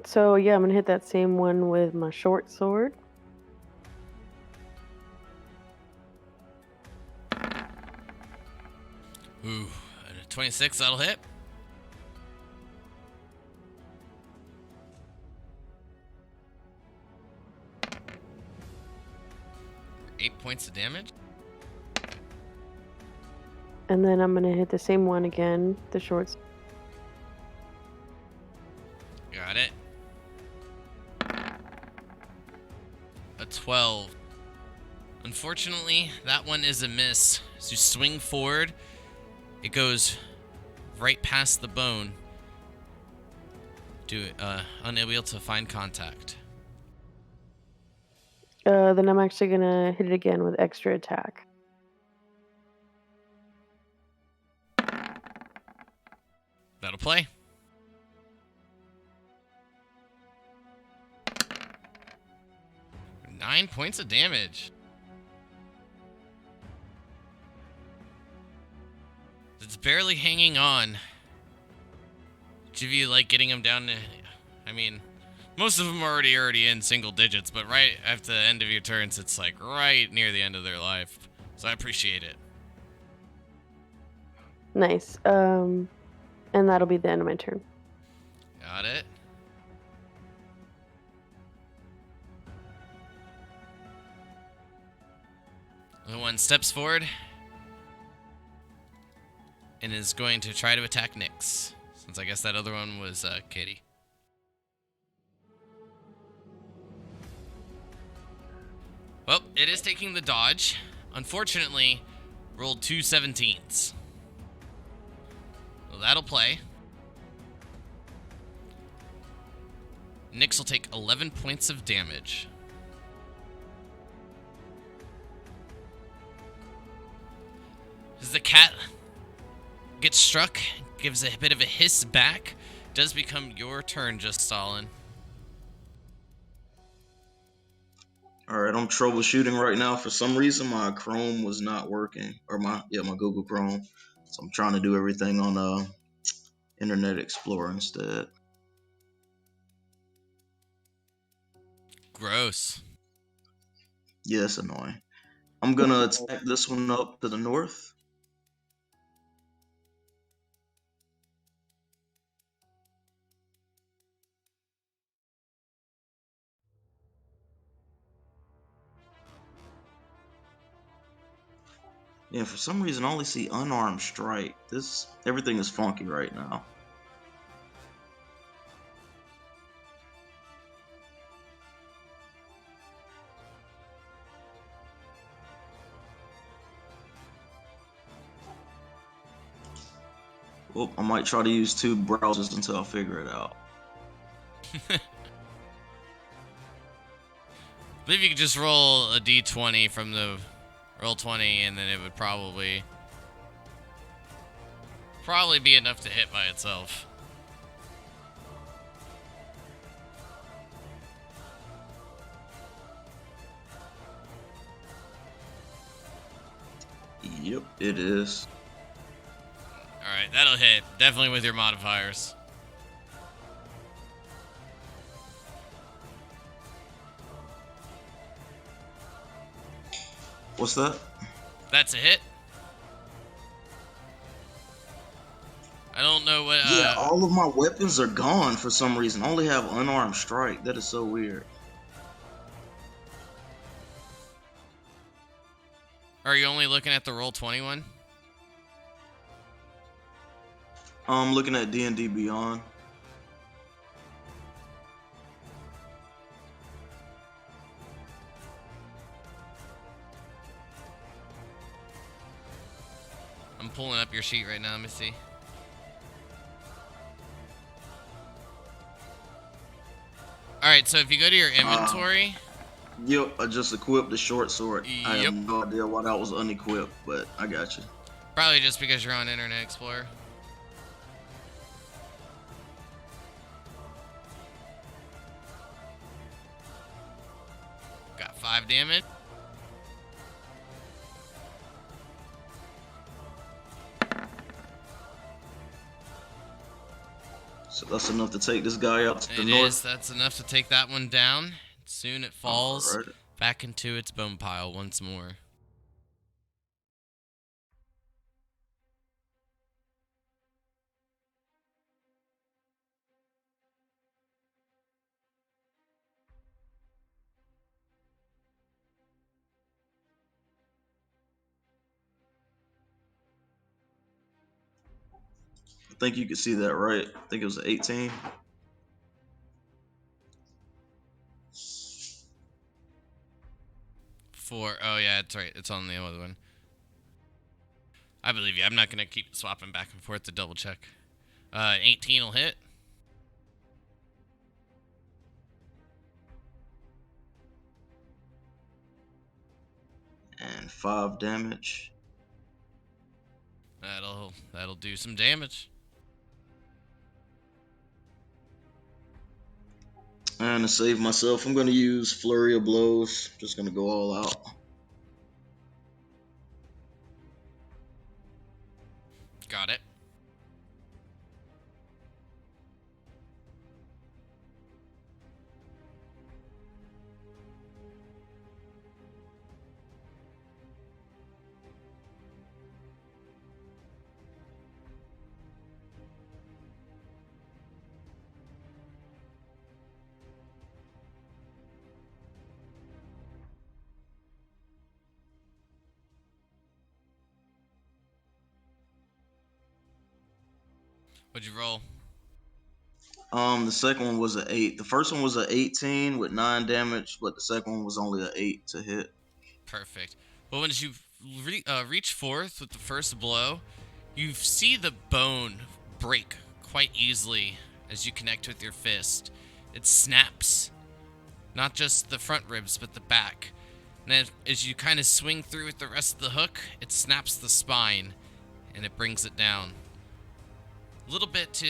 So yeah, I'm gonna hit that same one with my short sword. Ooh, a 26, that'll hit. Eight points of damage. And then I'm gonna hit the same one again, the short sword. Got it. A 12. Unfortunately, that one is a miss. As you swing forward, it goes right past the bone. Unable to find contact. Then I'm actually gonna hit it again with extra attack. That'll play. 9 points of damage. It's barely hanging on. Each of you like getting him down to... I mean, most of them are already in single digits, but right at the end of your turns, it's like right near the end of their life. So I appreciate it. Nice. And that'll be the end of my turn. Got it. The one steps forward and is going to try to attack Nyx, since I guess that other one was Kitty. Well, it is taking the dodge. Unfortunately, rolled 2 17s. Well, that'll play. Nyx will take 11 points of damage. As the cat gets struck, gives a bit of a hiss back, does become your turn, Just Stalin. Alright, I'm troubleshooting right now. For some reason, my Chrome was not working. Or my Google Chrome. So I'm trying to do everything on Internet Explorer instead. Gross. Yeah, it's annoying. I'm gonna attack this one up to the north. Yeah, for some reason I only see unarmed strike. Everything is funky right now. Well, I might try to use 2 browsers until I figure it out. I believe you could just roll a d20 from the roll 20, and then it would probably be enough to hit by itself. Yep, it is. Alright, that'll hit. Definitely with your modifiers. What's that? That's a hit. I don't know what... Yeah, all of my weapons are gone for some reason. I only have unarmed strike. That is so weird. Are you only looking at the roll 21? I'm looking at D&D Beyond. I'm pulling up your sheet right now. Let me see. Alright, so if you go to your inventory... Yep, I just equipped the short sword. I Yep. have no idea why that was unequipped, but I got you. Probably just because you're on Internet Explorer. Got 5 damage. So that's enough to take this guy out to the It north. is. That's enough to take that one down. Soon it falls Alright. back into its bone pile once more. I think you can see that, right? I think it was 18. Oh yeah, that's right. It's on the other one. I believe you. I'm not gonna keep swapping back and forth to double check. 18 will hit. And 5 damage. That'll do some damage. And to save myself, I'm going to use Flurry of Blows. Just going to go all out. Got it. What'd you roll? The second one was an 8. The first one was an 18 with 9 damage, but the second one was only an 8 to hit. Perfect. Well, when you reach forth with the first blow, you see the bone break quite easily as you connect with your fist. It snaps. Not just the front ribs, but the back. And then as you kind of swing through with the rest of the hook, it snaps the spine, and it brings it down. A little bit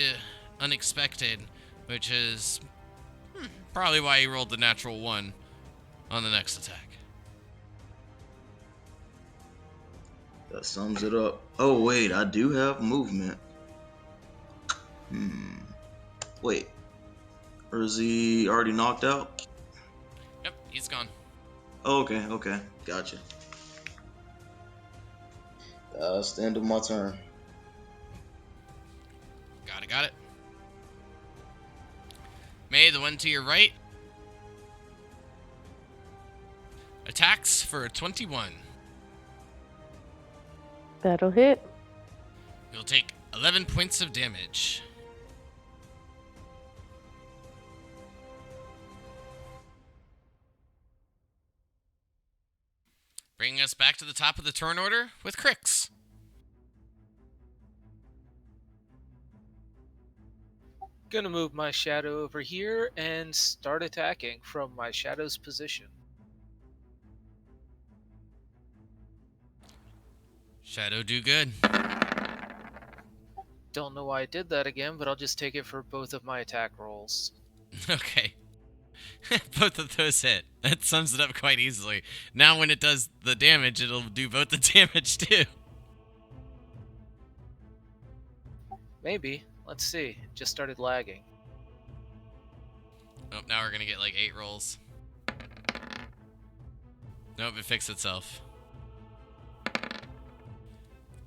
unexpected, which is probably why you rolled the natural 1 on the next attack. That sums it up. Oh, wait, I do have movement. Wait. Or is he already knocked out? Yep, he's gone. Oh, okay. Gotcha. That's the end of my turn. Got it. May, the one to your right, attacks for a 21. That'll hit. You'll take 11 points of damage. Bringing us back to the top of the turn order with Crix. Gonna move my shadow over here and start attacking from my shadow's position. Shadow do good. Don't know why I did that again, but I'll just take it for both of my attack rolls. Okay. Both of those hit. That sums it up quite easily. Now when it does the damage, it'll do both the damage too. Maybe. Let's see. Just started lagging. Oh, now we're gonna get like 8 rolls. Nope, it fixed itself.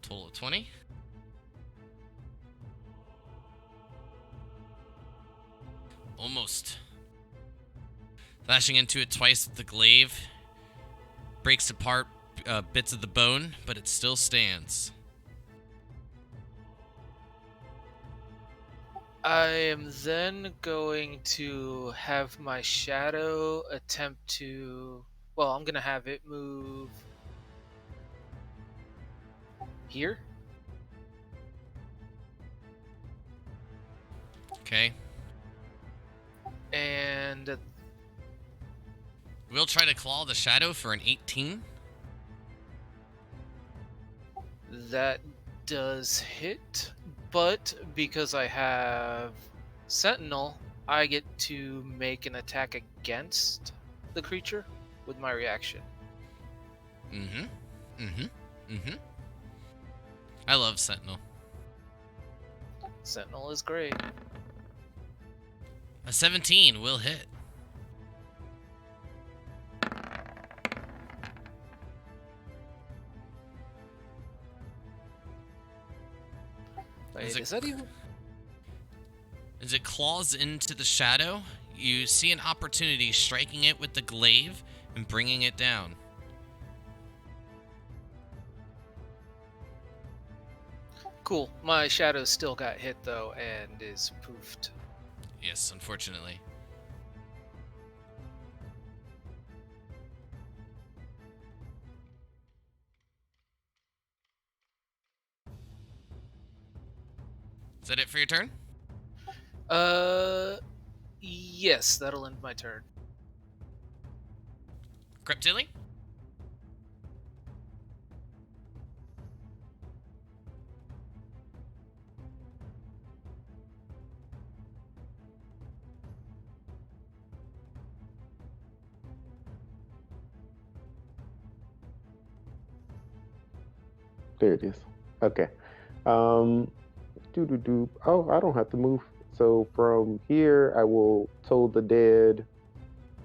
Total of 20. Almost. Flashing into it twice with the glaive. Breaks apart bits of the bone, but it still stands. I am then going to have my shadow attempt to... Well, I'm going to have it move... here? Okay. And... We'll try to claw the shadow for an 18. that does hit, but because I have Sentinel, I get to make an attack against the creature with my reaction. I love Sentinel. Sentinel is great. A 17 will hit. Wait, is that even... As it claws into the shadow, you see an opportunity striking it with the glaive and bringing it down. Cool. My shadow still got hit, though, and is poofed. Yes, unfortunately. Is that it for your turn? Yes, that'll end my turn. Creptilly? There it is. Okay. Oh, I don't have to move. So from here, I will toll the dead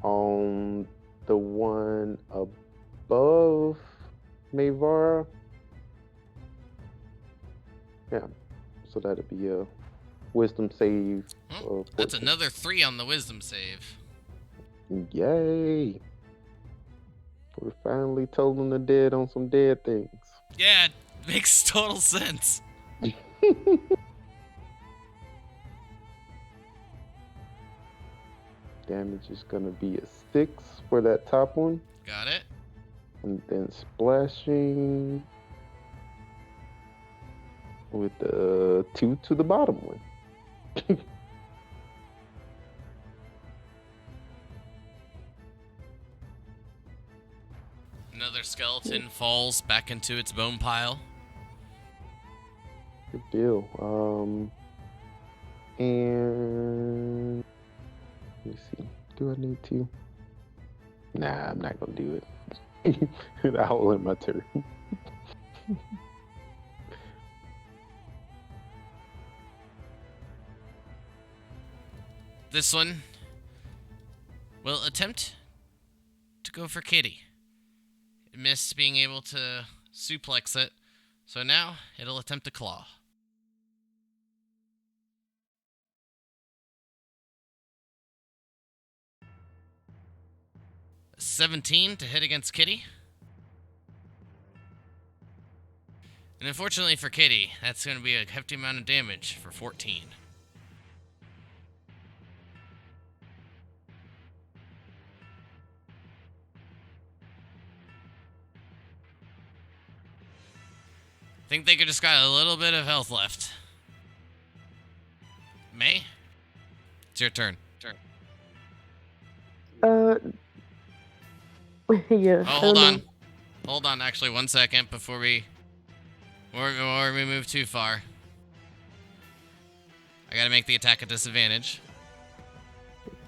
on the one above Mayvara. Yeah. So that'd be a wisdom save. That's 14. another 3 on the wisdom save. Yay. We're finally tolling the dead on some dead things. Yeah, it makes total sense. Damage is gonna be a 6 for that top one. Got it. And then splashing with the 2 to the bottom one. Another skeleton falls back into its bone pile. Good deal. And let me see. Do I need to? Nah, I'm not gonna do it. I'll end my turn. This one will attempt to go for Kitty. It missed being able to suplex it, so now it'll attempt to claw. A 17 to hit against Kitty. And unfortunately for Kitty, that's going to be a hefty amount of damage for 14. I think they could just got a little bit of health left. May? It's your turn. Yeah. Oh, hold on. Hold on, actually, 1 second before we move too far. I gotta make the attack a disadvantage.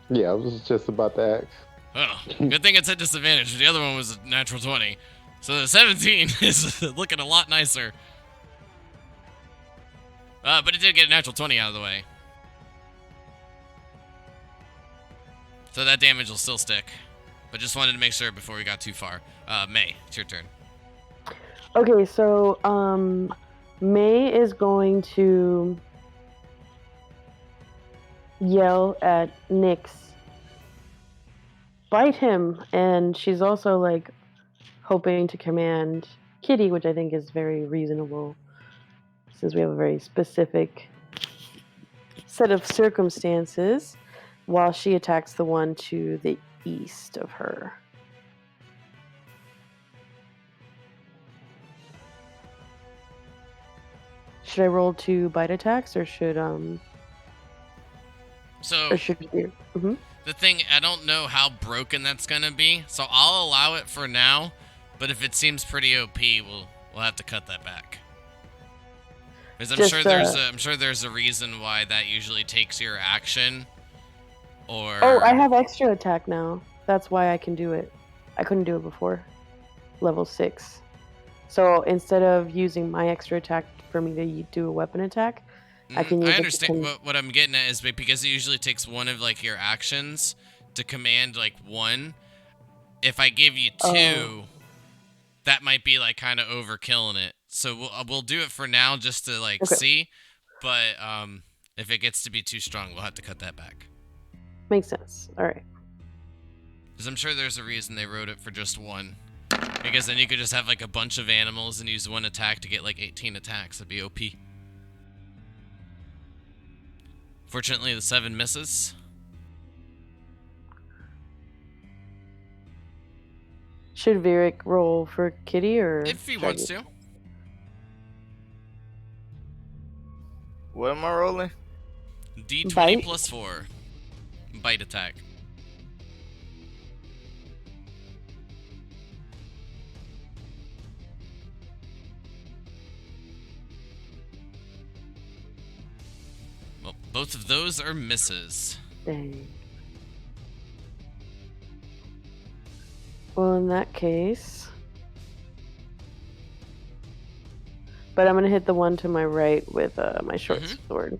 Yeah, I was just about to ask. Oh, good thing it's at disadvantage. The other one was a natural 20. So the 17 is looking a lot nicer. But it did get a natural 20 out of the way. So that damage will still stick. But just wanted to make sure before we got too far. May, it's your turn. Okay, so May is going to yell at Nyx, bite him, and she's also like hoping to command Kitty, which I think is very reasonable since we have a very specific set of circumstances, while she attacks the one to the east of her. Should I roll 2 bite attacks, or should So Mm-hmm. the thing, I don't know how broken that's gonna be, so I'll allow it for now. But if it seems pretty OP, we'll have to cut that back. Because I'm sure there's a reason why that usually takes your action. Or Oh, I have extra attack now. That's why I can do it. I couldn't do it before. Level 6. So instead of using my extra attack for me to do a weapon attack, I can use I understand what I'm getting at is because it usually takes one of like your actions to command like one. If I give you 2, that might be like kind of overkilling it. So we'll do it for now just to like see. But if it gets to be too strong, we'll have to cut that back. Makes sense. All right. Because I'm sure there's a reason they wrote it for just 1. Because then you could just have like a bunch of animals and use 1 attack to get like 18 attacks. That'd be OP. Fortunately, the 7 misses. Should Virik roll for Kitty, or If he wants to. What am I rolling? D20 Bite? plus 4. Bite attack. Well, both of those are misses. Dang. Well, in that case, But I'm gonna hit the one to my right with my short Mhm. sword.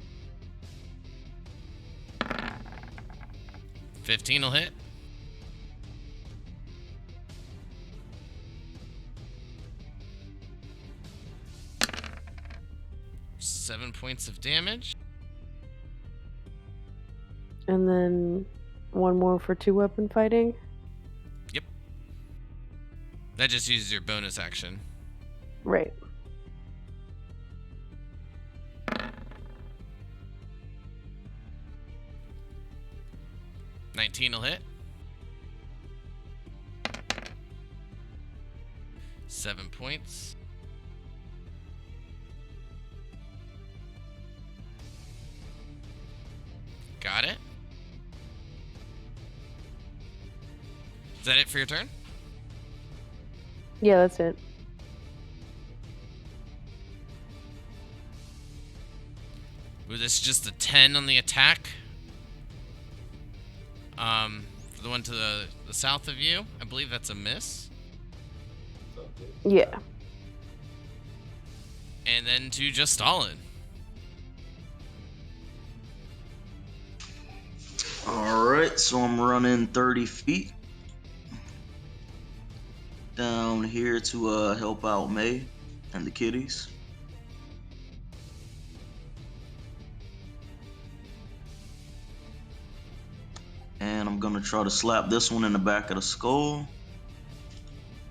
15 will hit. Seven points of damage. And then one more for 2-weapon fighting. Yep. That just uses your bonus action. Right. $19 will hit. 7 points. Got it. Is that it for your turn? Yeah, that's it. Was this just a 10 on the attack? For the one to the south of you, I believe that's a miss. Yeah. And then to just Stalin. Alright, so I'm running 30 feet down here to help out May and the kitties. And I'm gonna try to slap this one in the back of the skull.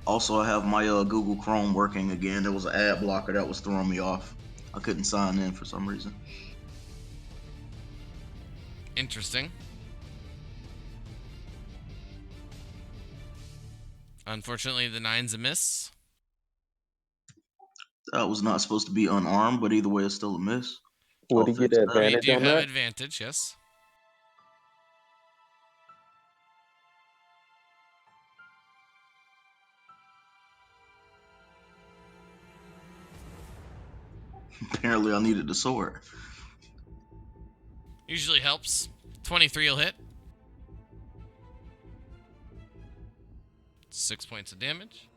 Also, I have my Google Chrome working again. There was an ad blocker that was throwing me off. I couldn't sign in for some reason. Interesting. Unfortunately, the 9's a miss. That was not supposed to be unarmed, but either way, it's still a miss. Would I'll he get fix that. You advantage do on have that? advantage, yes. Apparently, I needed the sword. Usually helps. 23 will hit. 6 points of damage.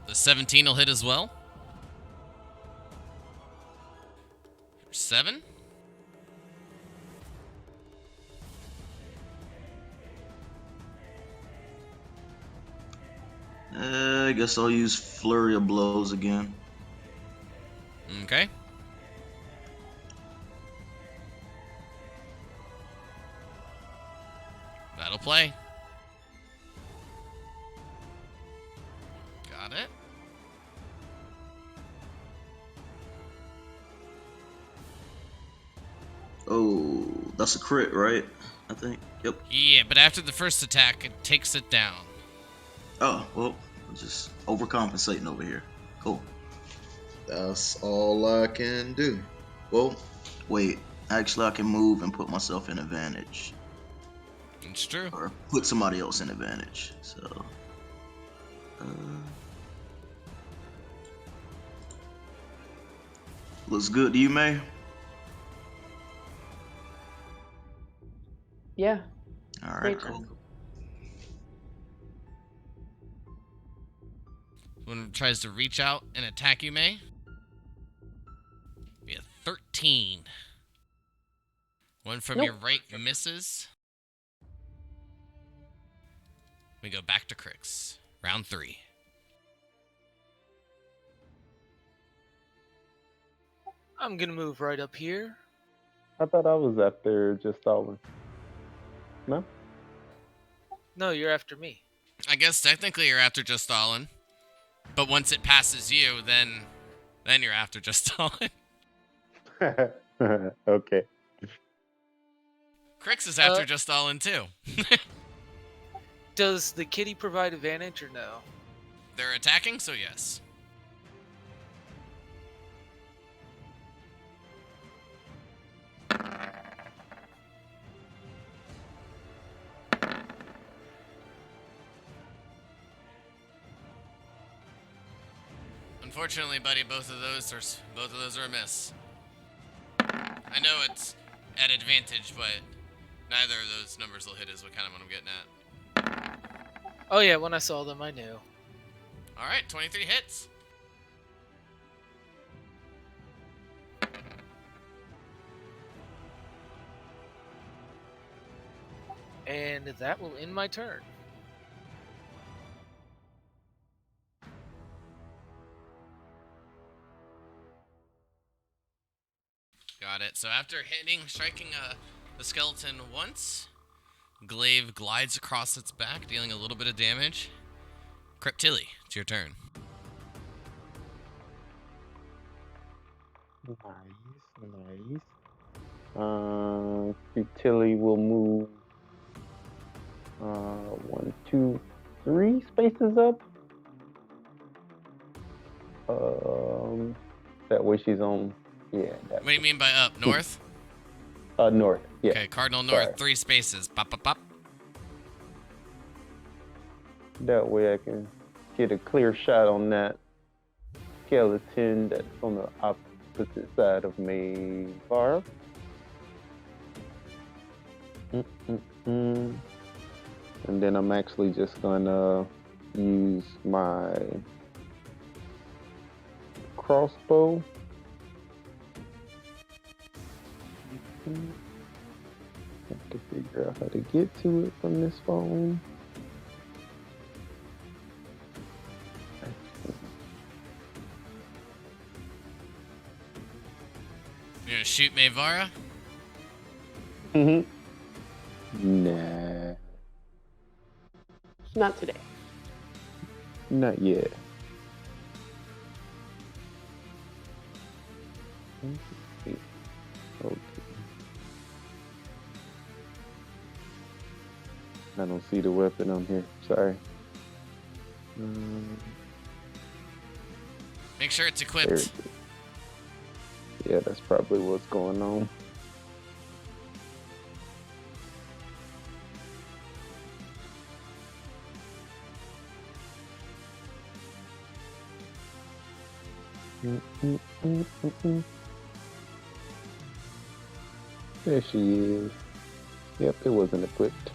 The 17 will hit as well. 7. I guess I'll use Flurry of Blows again. Okay. That'll play. Got it. Oh, that's a crit, right? I think. Yep. Yeah, but after the first attack, it takes it down. Oh, well, I'm just overcompensating over here. Cool. That's all I can do. Well, wait. Actually, I can move and put myself in advantage. It's true. Or put somebody else in advantage. So. Looks good to you, May? Yeah. Alright, Great cool. job. When it tries to reach out and attack you, May. Be a 13. One from your Nope. right misses. We go back to Crix. Round 3. I'm gonna move right up here. I thought I was after just Stalin. No? No, you're after me. I guess technically you're after just Stalin. But once it passes you, then you're after just Stalin. Okay. Crix is after just Stalin too. Does the kitty provide advantage or no? They're attacking, so yes. Unfortunately, buddy, both of those are a miss. I know it's at advantage, but neither of those numbers will hit is what I'm getting at. Oh yeah, when I saw them, I knew. Alright, 23 hits. And that will end my turn. Got it. So after striking the skeleton once, Glaive glides across its back, dealing a little bit of damage. Creptilli, it's your turn. Nice. Utility will move 1, 2, 3 spaces up. That way she's on. Yeah. What do you mean by up? North? North. Yeah. Okay, Cardinal North, Sorry. 3 spaces. Pop, pop, pop. That way I can get a clear shot on that skeleton that's on the opposite side of Mayvar. And then I'm actually just gonna use my crossbow. Have to figure out how to get to it from this phone. You're gonna shoot Mayvara? Nah, Not today. not yet. Okay. I don't see the weapon on here. Sorry. Make sure it's There equipped. it is. Yeah, that's probably what's going on. There she is. Yep, it wasn't equipped.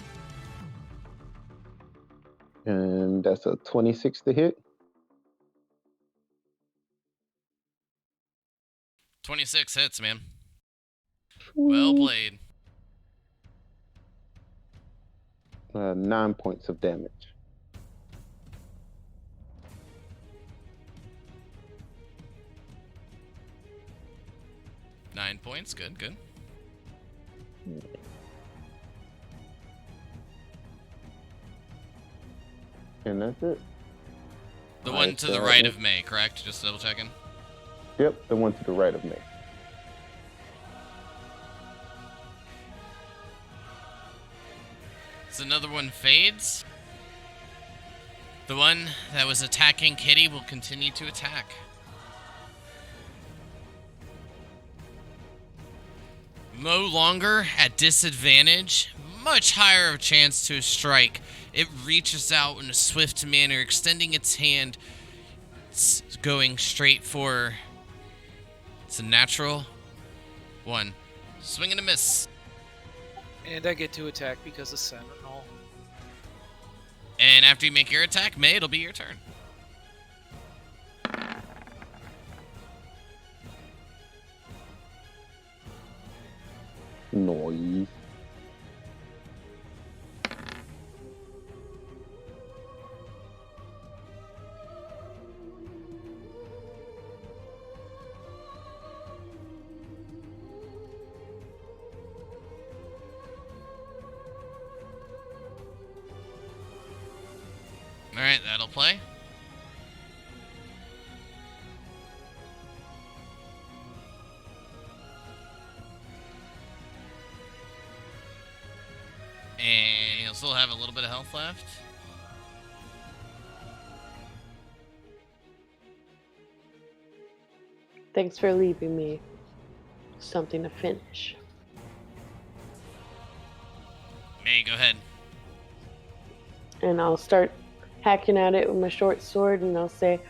And that's a 26 to hit. 26 hits, man. Well played. 9 points of damage. Nine points. Good, good. And that's it. The All one right, to the right of May, correct? Just double checking. Yep, the one to the right of me. So another one fades. The one that was attacking Kitty will continue to attack. No longer at disadvantage, much higher of a chance to strike. It reaches out in a swift manner, extending its hand. It's going straight for... It's a natural 1. Swing and a miss. And I get to attack because of Sentinel. And after you make your attack, May, it'll be your turn. Noise. Alright, that'll play. And you'll still have a little bit of health left. Thanks for leaving me something to finish. May, go ahead. And I'll start hacking at it with my short sword, and I'll say,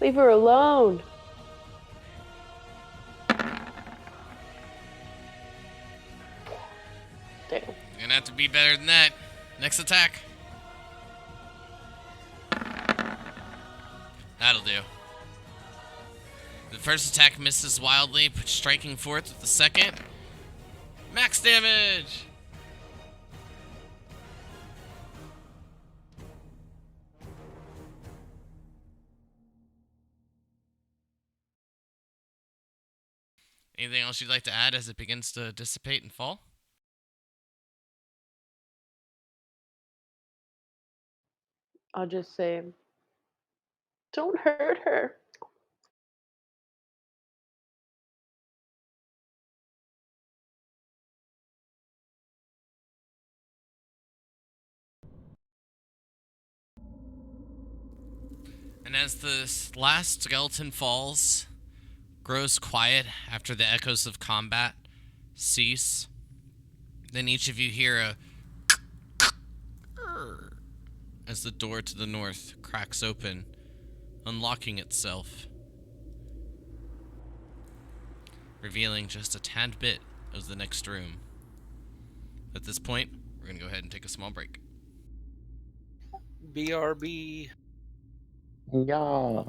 "Leave her alone." Damn. You're gonna have to be better than that. Next attack. That'll do. The first attack misses wildly, but striking forth with the second. Max damage! Anything else you'd like to add as it begins to dissipate and fall? I'll just say, don't hurt her. And as the last skeleton falls, grows quiet after the echoes of combat cease, then each of you hear a as the door to the north cracks open, unlocking itself, revealing just a tad bit of the next room. At this point, we're going to go ahead and take a small break. BRB. Yeah.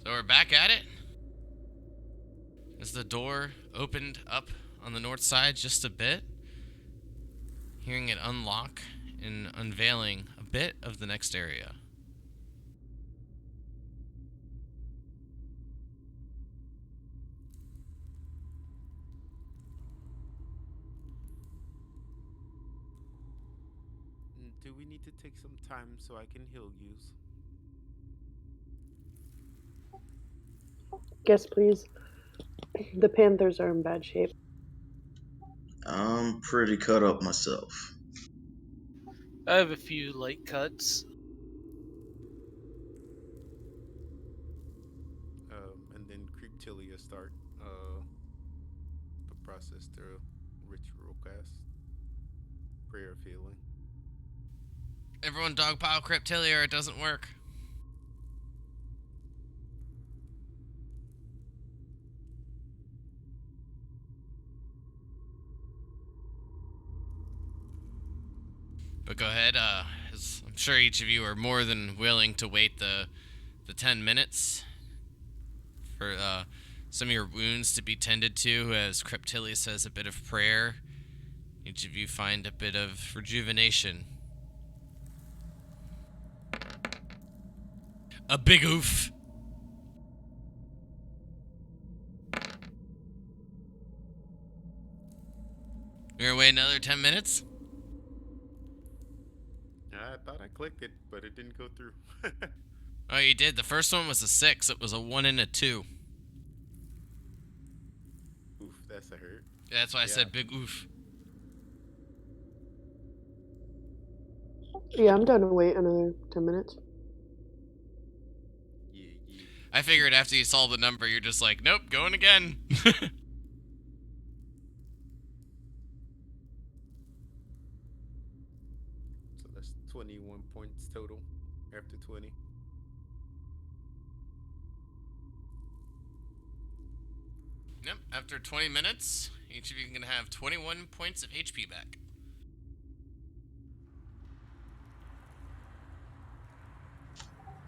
So we're back at it. As the door opened up on the north side just a bit, hearing it unlock and unveiling a bit of the next area. Do we need to take some time so I can heal you? Yes, please. The Panthers are in bad shape. I'm pretty cut up myself. I have a few light cuts. And then Creeptilia start the process to ritual cast prayer of healing. Everyone dogpile Cryptilia or it doesn't work. But go ahead, as I'm sure each of you are more than willing to wait the 10 minutes for some of your wounds to be tended to as Cryptilia says a bit of prayer. Each of you find a bit of rejuvenation. A big oof. We're gonna wait another 10 minutes? I thought I clicked it, but it didn't go through. Oh, you did. The first one was a 6. It was a 1 and a 2. Oof, that's a hurt. Yeah, that's why I said big oof. Yeah, I'm done to wait another 10 minutes. Yeah. I figured after you saw the number, you're just like, nope, going again. So that's 21 points total after 20. Yep, after 20 minutes, each of you can have 21 points of HP back.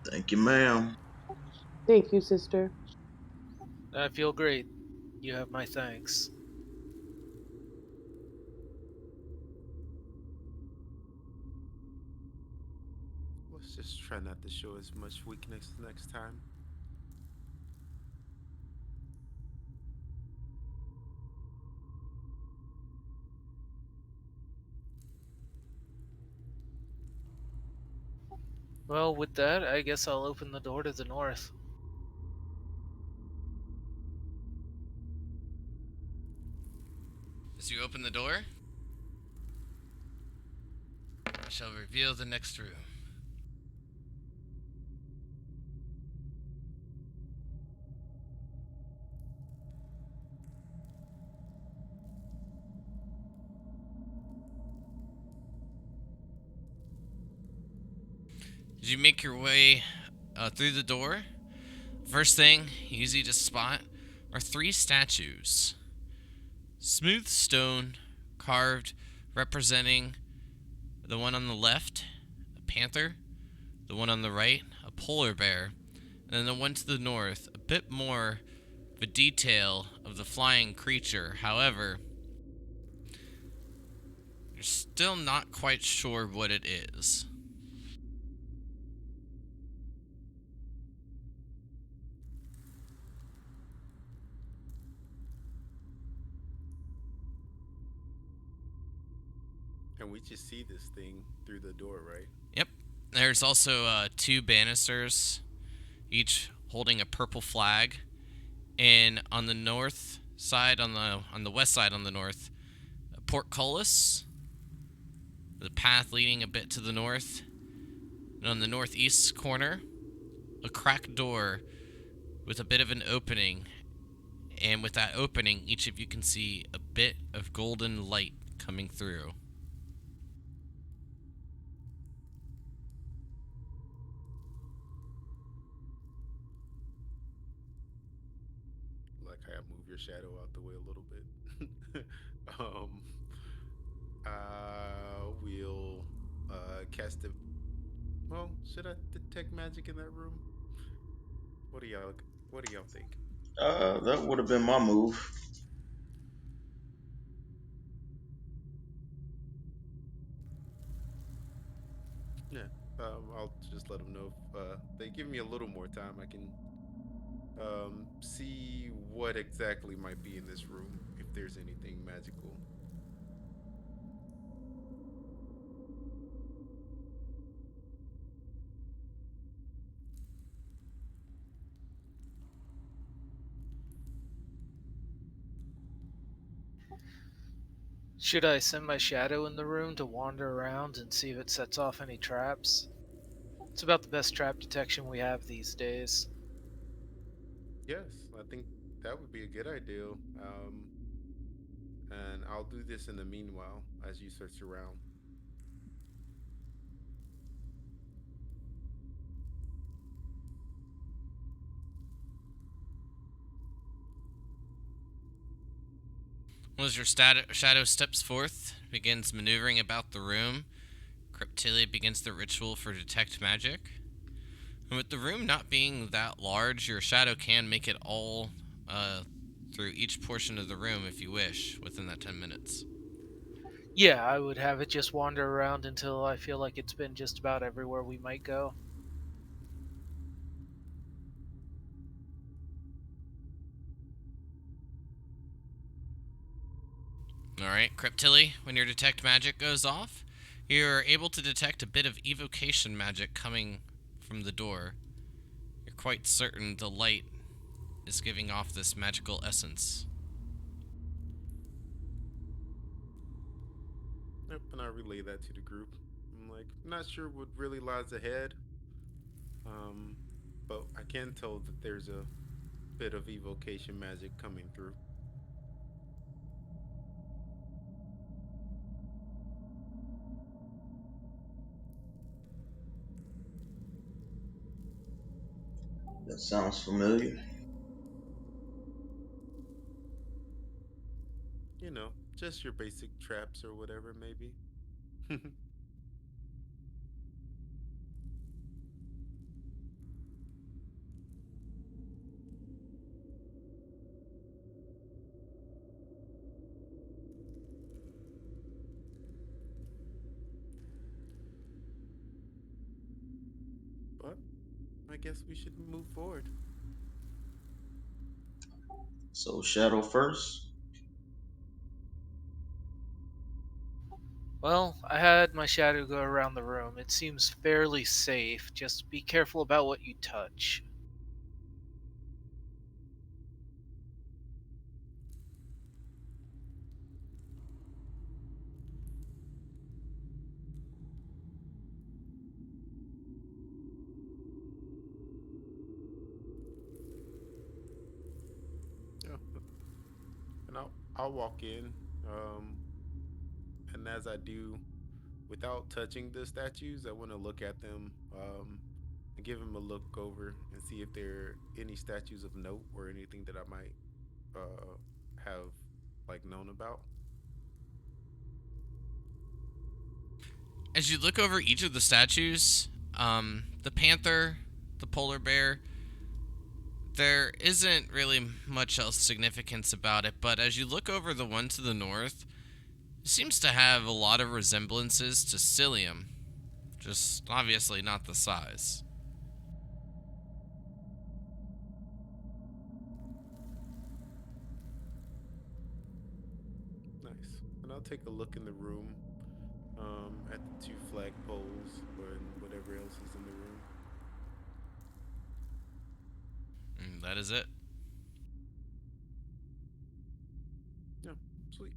Thank you, ma'am. Thank you, sister. I feel great. You have my thanks. Let's just try not to show as much weakness next time. Well, with that, I guess I'll open the door to the north. As you open the door, I shall reveal the next room. As you make your way through the door, first thing easy to spot are 3 statues. Smooth stone, carved, representing the one on the left, a panther, the one on the right, a polar bear, and then the one to the north, a bit more of a detail of the flying creature. However, you're still not quite sure what it is. And we just see this thing through the door, right? Yep. There's also 2 banisters, each holding a purple flag, and on the north side, on the west side, on the north, a portcullis, the path leading a bit to the north, and on the northeast corner, a cracked door with a bit of an opening, and with that opening, each of you can see a bit of golden light coming through. Like how I move your shadow out the way a little bit. We'll cast it. Well, should I detect magic in that room? What do y'all think? That would have been my move. Yeah. I'll just let them know if they give me a little more time. I can see what exactly might be in this room, if there's anything magical. Should I send my shadow in the room to wander around and see if it sets off any traps? It's about the best trap detection we have these days. Yes, I think that would be a good idea. And I'll do this in the meanwhile as you search around. As your shadow steps forth, begins maneuvering about the room, Cryptilia begins the ritual for detect magic. And with the room not being that large, your shadow can make it all through each portion of the room if you wish within that 10 minutes. Yeah, I would have it just wander around until I feel like it's been just about everywhere we might go. Alright, Cryptilli, when your detect magic goes off, you're able to detect a bit of evocation magic coming from the door. You're quite certain the light is giving off this magical essence. Yep, and I relay that to the group. I'm like, not sure what really lies ahead, um, but I can tell that there's a bit of evocation magic coming through. That sounds familiar. You know, just your basic traps or whatever, maybe. But I guess we should move forward. So shadow first. Well, I had my shadow go around the room. It seems fairly safe. Just be careful about what you touch. Yeah, and I'll walk in, um, and as I do, without touching the statues, I want to look at them, and give them a look over and see if there are any statues of note or anything that I might have like known about. As you look over each of the statues, the panther, the polar bear, there isn't really much else significance about it, but as you look over the one to the north, it seems to have a lot of resemblances to psyllium, just obviously not the size. Nice. And I'll take a look in the room, at the two flagpoles and whatever else is in the room. And that is it. Yeah, sweet.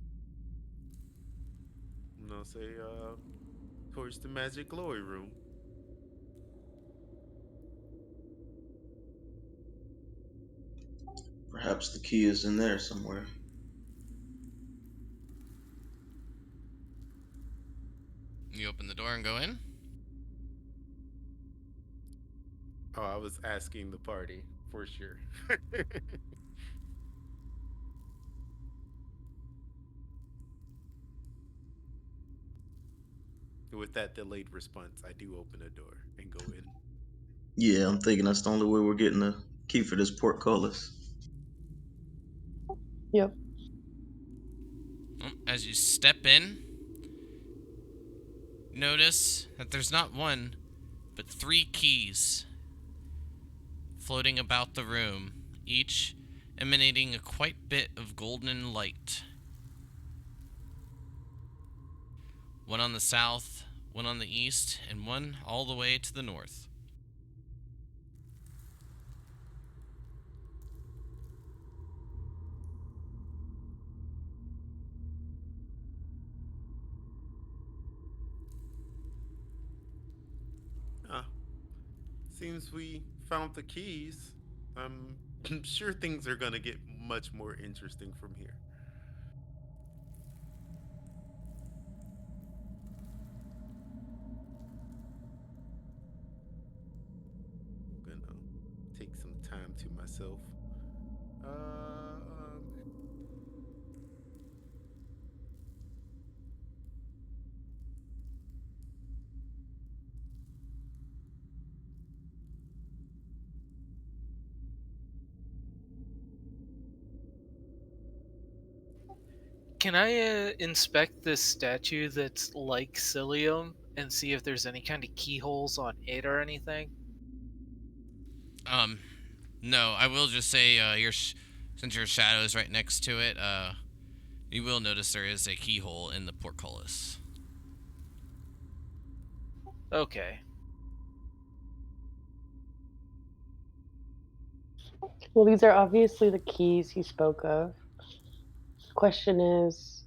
And I'll say, towards the magic glory room. Perhaps the key is in there somewhere. You open the door and go in. Oh, I was asking the party for sure. With that delayed response, I do open a door and go in. Yeah, I'm thinking that's the only way we're getting key for this portcullis. Yep. As you step in, notice that there's not one, but 3 keys floating about the room, each emanating a quite bit of golden light. One on the south, one on the east, and one all the way to the north. Ah, seems we found the keys. I'm sure things are gonna get much more interesting from here. I'm gonna take some time to myself. Um, Can I inspect this statue that's like Cilium and see if there's any kind of keyholes on it or anything? No, I will just say, since your shadow is right next to it, you will notice there is a keyhole in the portcullis. Okay. Well, these are obviously the keys he spoke of. The question is,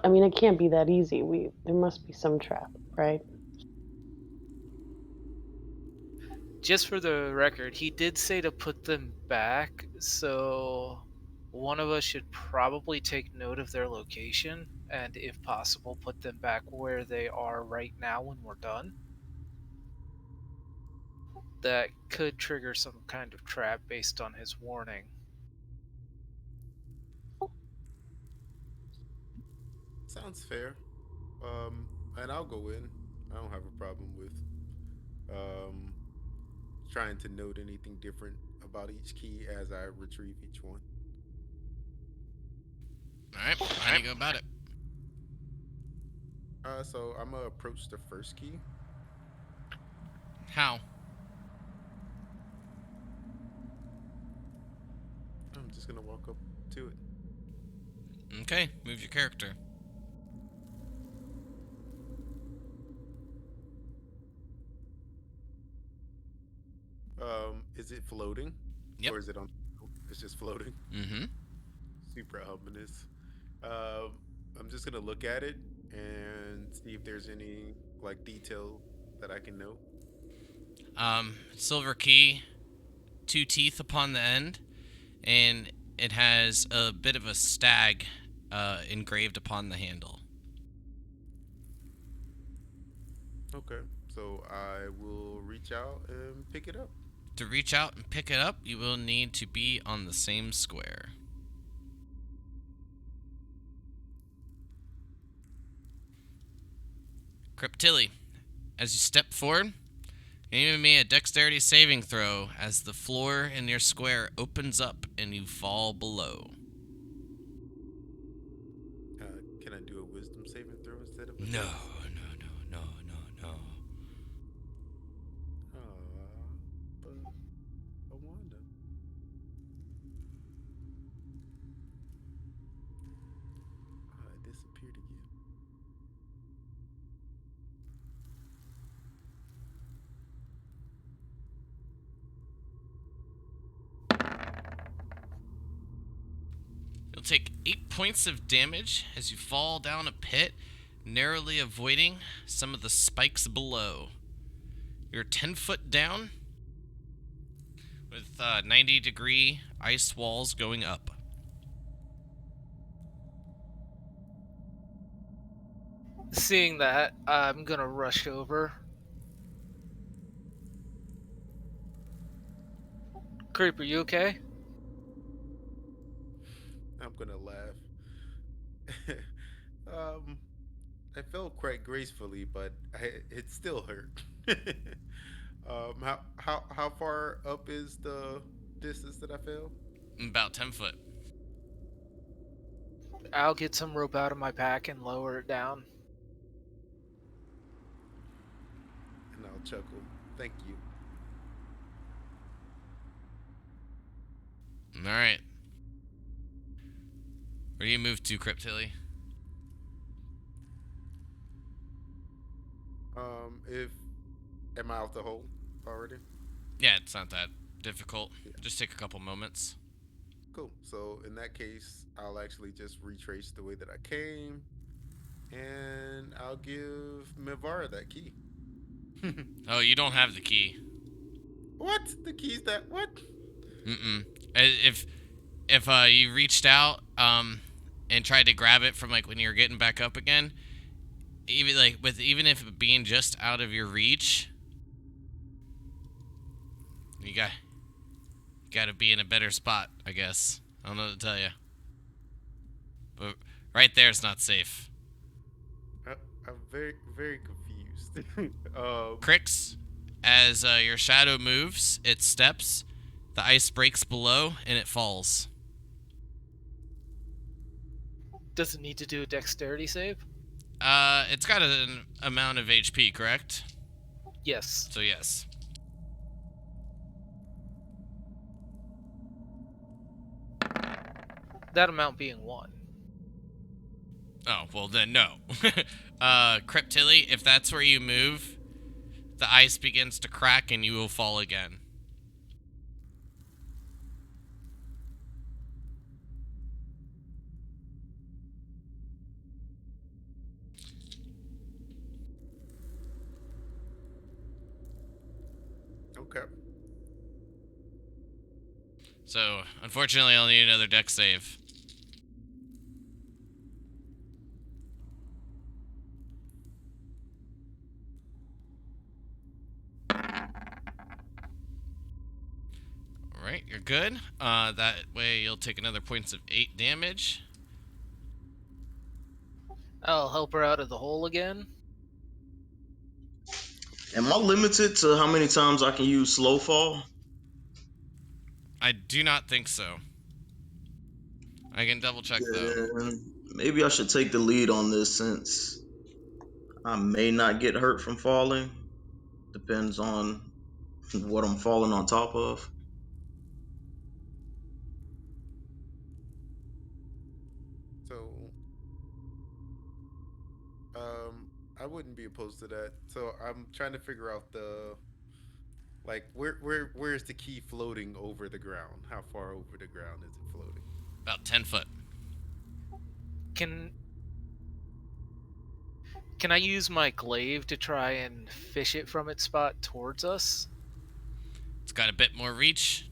I mean, it can't be that easy. There must be some trap, right? Just for the record, he did say to put them back, so one of us should probably take note of their location and, if possible, put them back where they are right now when we're done. That could trigger some kind of trap based on his warning. sounds fair. And I'll go in. I don't have a problem with um trying to note anything different about each key as I retrieve each one. Alright, how do you go about it? So I'm gonna approach the first key. How? I'm just gonna walk up to it. Okay, move your character. Is it floating? Yep. Or is it on? It's just floating. Mm-hmm. Super ominous. Um, I'm just gonna look at it and see if there's any like detail that I can note. Silver key, 2 teeth upon the end, and it has a bit of a stag engraved upon the handle. Okay, so I will reach out and pick it up. To reach out and pick it up, you will need to be on the same square. Cryptilli, as you step forward, give me a dexterity saving throw as the floor in your square opens up and you fall below. Can I do a wisdom saving throw instead of a No, dex? no. But I wonder. It disappeared again. You'll take 8 points of damage as you fall down a pit, narrowly avoiding some of the spikes below. You're 10 foot down with 90-degree ice walls going up. Seeing that, I'm gonna rush over. Creeper, you okay? I'm gonna laugh. um, I fell quite gracefully, but it still hurt. How far up is the distance that I fell? About 10 foot. I'll get some rope out of my pack and lower it down. And I'll chuckle. Thank you. All right. Where do you move to, Cryptilly? If am I out the hole already? Yeah, it's not that difficult. Yeah. Just take a couple moments. Cool. So in that case, I'll actually just retrace the way that I came, and I'll give Mivara that key. Oh, you don't have the key. What? The key's that what? Mm-mm. If you reached out and tried to grab it from like when you were getting back up again, even if it being just out of your reach, you got to be in a better spot, I guess. I don't know what to tell you. But right there is not safe. I'm very confused. Crix, as your shadow moves, it steps, the ice breaks below, and it falls. Does it need to do a dexterity save? It's got an amount of HP, correct? Yes. So yes. That amount being 1. Oh, well then no. Cryptilly, if that's where you move, the ice begins to crack and you will fall again. Okay. So, unfortunately, I'll need another dex save. Alright, you're good. That way you'll take another points of 8 damage. I'll help her out of the hole again. Am I limited to how many times I can use slow fall? I do not think so. I can double check though. Maybe I should take the lead on this since I may not get hurt from falling. Depends on what I'm falling on top of. So, I wouldn't be opposed to that. So I'm trying to figure out where's the key floating over the ground? How far over the ground is it floating? About 10 foot. Can I use my glaive to try and fish it from its spot towards us? It's got a bit more reach.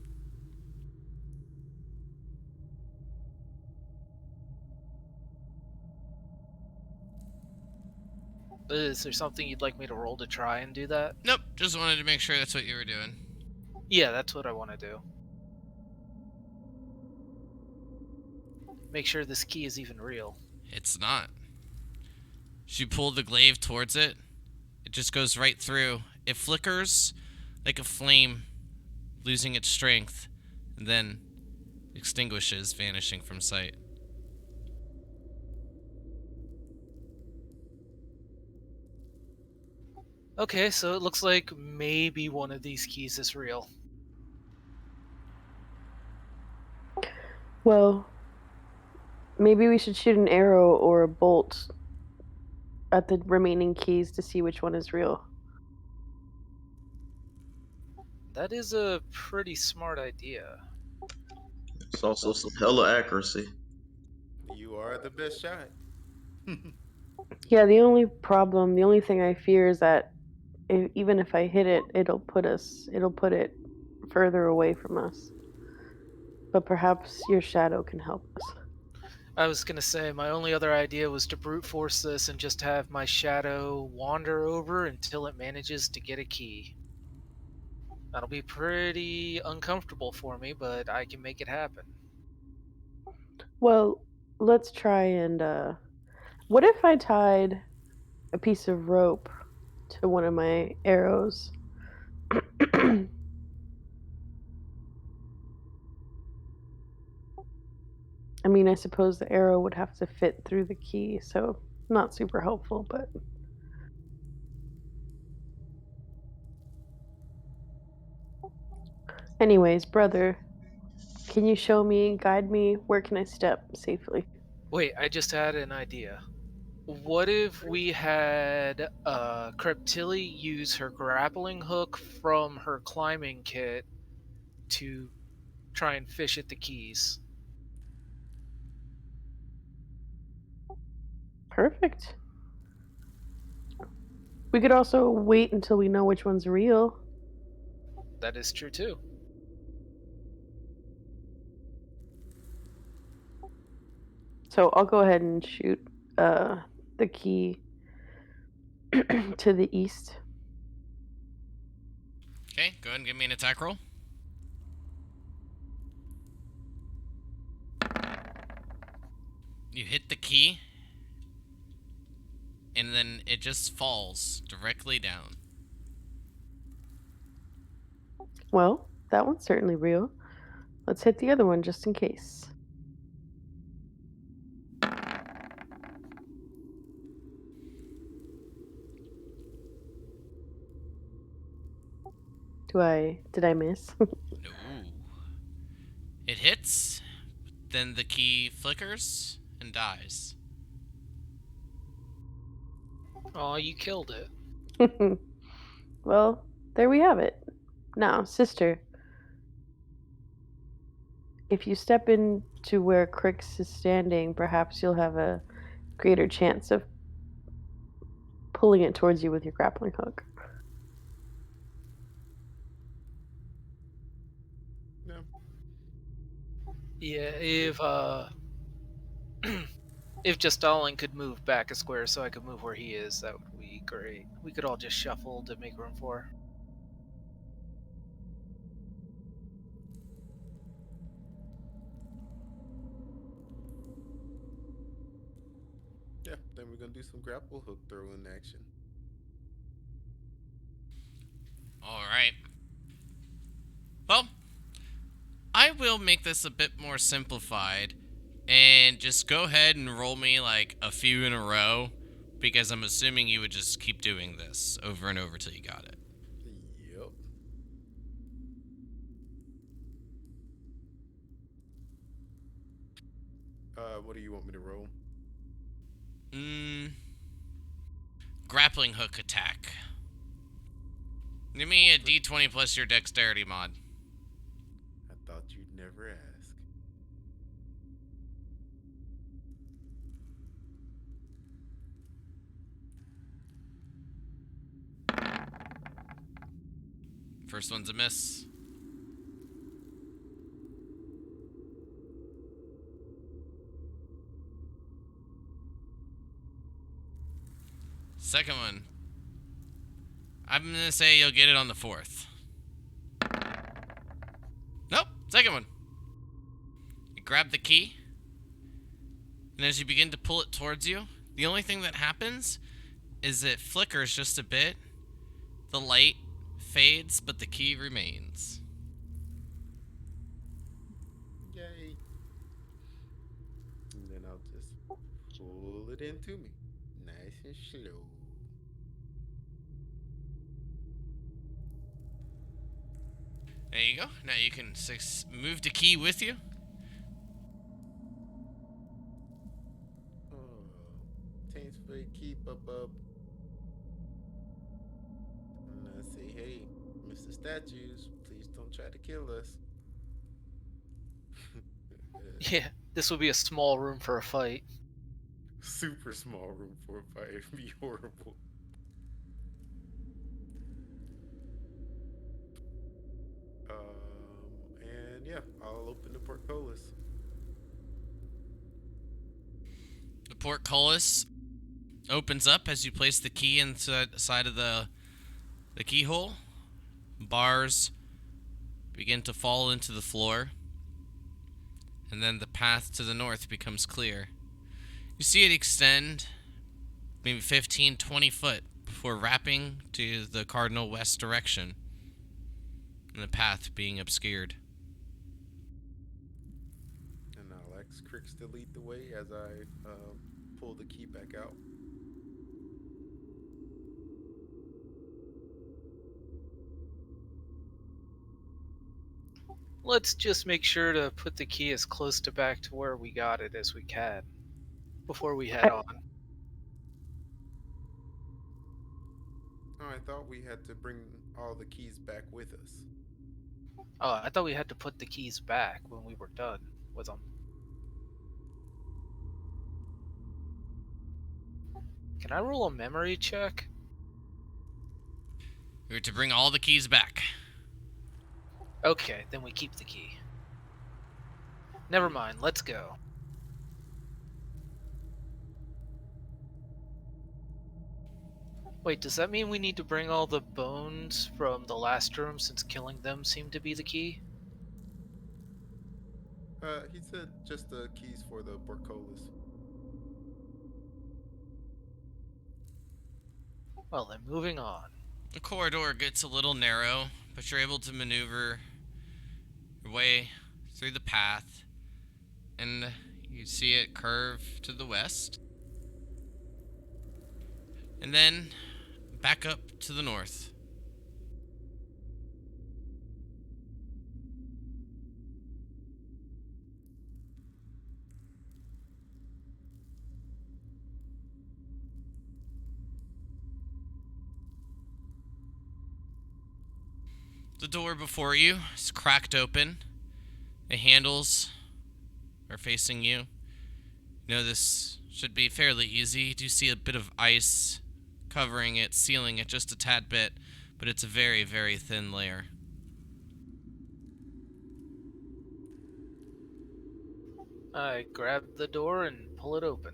Is there something you'd like me to roll to try and do that? Nope, just wanted to make sure that's what you were doing. Yeah, that's what I want to do. Make sure this key is even real. It's not. As you pull the glaive towards it, it just goes right through. It flickers like a flame, losing its strength, and then extinguishes, vanishing from sight. Okay, so it looks like maybe one of these keys is real. Well, maybe we should shoot an arrow or a bolt at the remaining keys to see which one is real. That is a pretty smart idea. It's also some hella accuracy. You are the best shot. Yeah, the only thing I fear is that even if I hit it, it'll put it further away from us. But perhaps your shadow can help us. I was gonna say, my only other idea was to brute force this and just have my shadow wander over until it manages to get a key. That'll be pretty uncomfortable for me, but I can make it happen. Well, let's try and what if I tied a piece of rope to one of my arrows I mean, I suppose the arrow would have to fit through the key, so not super helpful, but. Anyways, brother, can you show me, guide me, where can I step safely? Wait, I just had an idea. What if we had Cryptilli use her grappling hook from her climbing kit to try and fish at the keys? Perfect. We could also wait until we know which one's real. That is true too. So I'll go ahead and shoot the key to the east. Okay, go ahead and give me an attack roll. You hit the key, and then it just falls directly down. Well, that one's certainly real. Let's hit the other one just in case. Did I miss? No. It hits, then the key flickers and dies. Oh, you killed it. Well, there we have it. Now, sister, if you step into where Crix is standing, perhaps you'll have a greater chance of pulling it towards you with your grappling hook. No. Yeah, if Justalin could move back a square so I could move where he is, that would be great. We could all just shuffle to make room for her. Yeah, then we're gonna do some grapple hook throw in action. Alright. Well, I will make this a bit more simplified and just go ahead and roll me like a few in a row, because I'm assuming you would just keep doing this over and over till you got it. Yep. What do you want me to roll? Grappling hook attack. Give me a d20 plus your dexterity mod. I thought you'd never ask. First one's a miss. Second one. I'm gonna say you'll get it on the fourth. Nope, second one. You grab the key, and as you begin to pull it towards you, the only thing that happens is it flickers just a bit, the light fades, but the key remains. Yay. And then I'll just pull it into me. Nice and slow. There you go. Now you can move the key with you. Oh, thanks for the keep up. And I say, hey, Mr. Statues, please don't try to kill us. Yeah, this would be a small room for a fight. Super small room for a fight. It'd be horrible. And yeah, I'll open the portcullis. The portcullis opens up as you place the key inside of the keyhole. Bars begin to fall into the floor, and then the path to the north becomes clear. You see it extend maybe 15, 20 foot before wrapping to the cardinal west direction. and the path being obscured. And I'll ask Crix to lead the way as I pull the key back out. Let's just make sure to put the key as close to back to where we got it as we can before we head on. Oh, I thought we had to bring all the keys back with us. Oh, I thought we had to put the keys back when we were done with them. Can I roll a memory check? We're to bring all the keys back. Okay, then we keep the key. Never mind, let's go. Wait, does that mean we need to bring all the bones from the last room since killing them seemed to be the key? He said just the keys for the portcullis. Well, then moving on. The corridor gets a little narrow, but you're able to maneuver your way through the path, and you see it curve to the west, and then back up to the north. The door before you is cracked open. The handles are facing you. You know this should be fairly easy. You do see a bit of ice covering it, sealing it just a tad bit, but it's a very, very thin layer. I grab the door and pull it open.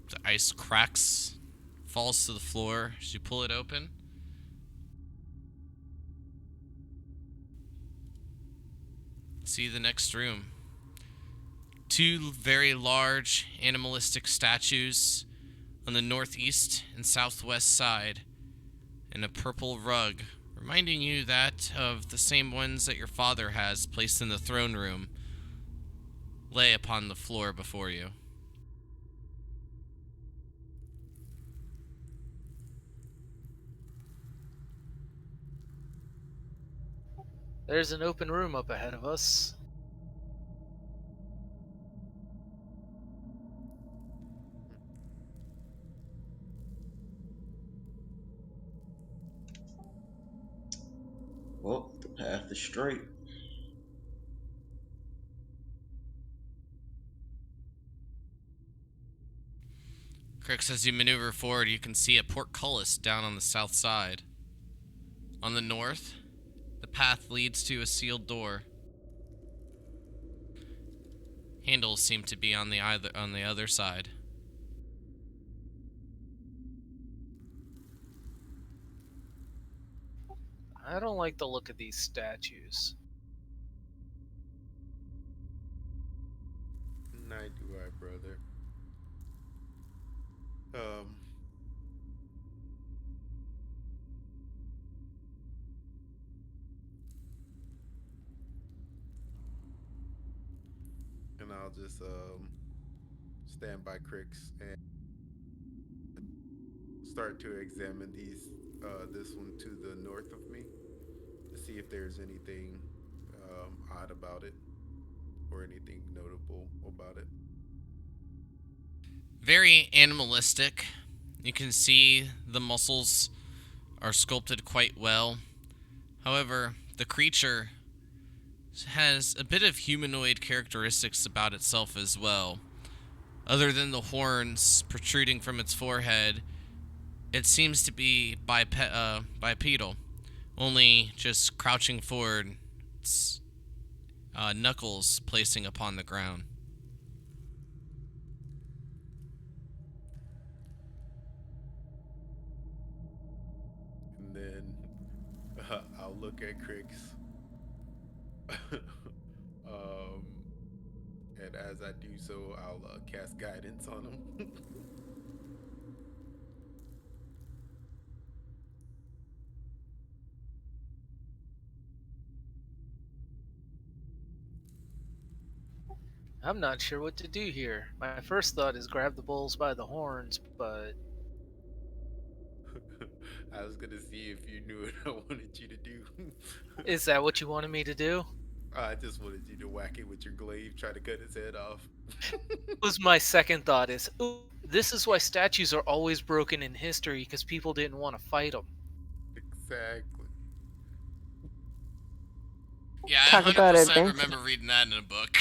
The ice cracks, falls to the floor as you pull it open. See the next room. Two very large animalistic statues on the northeast and southwest side, and a purple rug, reminding you that of the same ones that your father has placed in the throne room, lay upon the floor before you. There's an open room up ahead of us. Well, the path is straight. Crix, as you maneuver forward, you can see a portcullis down on the south side. On the north, the path leads to a sealed door. Handles seem to be on the other side. I don't like the look of these statues. Neither do I, brother. And I'll just stand by Crix and start to examine this one to the north of me to see if there's anything odd about it or anything notable about it. Very animalistic. You can see the muscles are sculpted quite well. However, the creature has a bit of humanoid characteristics about itself as well. Other than the horns protruding from its forehead, it seems to be bipedal, only just crouching forward, its knuckles placing upon the ground. And then I'll look at Crix. And as I do so, I'll cast guidance on him. I'm not sure what to do here. My first thought is grab the bulls by the horns, but I was gonna see if you knew what I wanted you to do. is that what you wanted me to do? I just wanted you to whack it with your glaive, try to cut his head off. Was my second thought is, ooh, this is why statues are always broken in history because people didn't want to fight them. Exactly. Yeah, I Talk about 100% advanced. remember reading that in a book.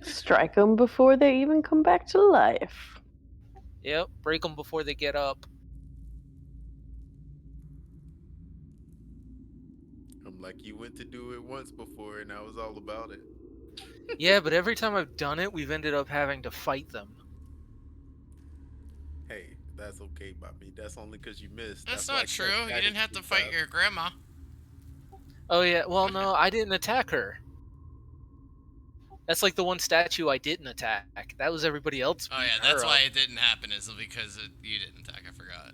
Strike them before they even come back to life. Yep, break them before they get up. I'm like, you went to do it once before, and I was all about it. Yeah, but every time I've done it, we've ended up having to fight them. Hey, that's okay, Bobby. That's only because you missed. That's like not true. that You didn't have to attitude fight stuff. your grandma. Oh yeah, well no, I didn't attack her. That's like the one statue I didn't attack. That was everybody else. Oh yeah, beating that's her why up. it didn't happen. Is because you didn't attack. I forgot.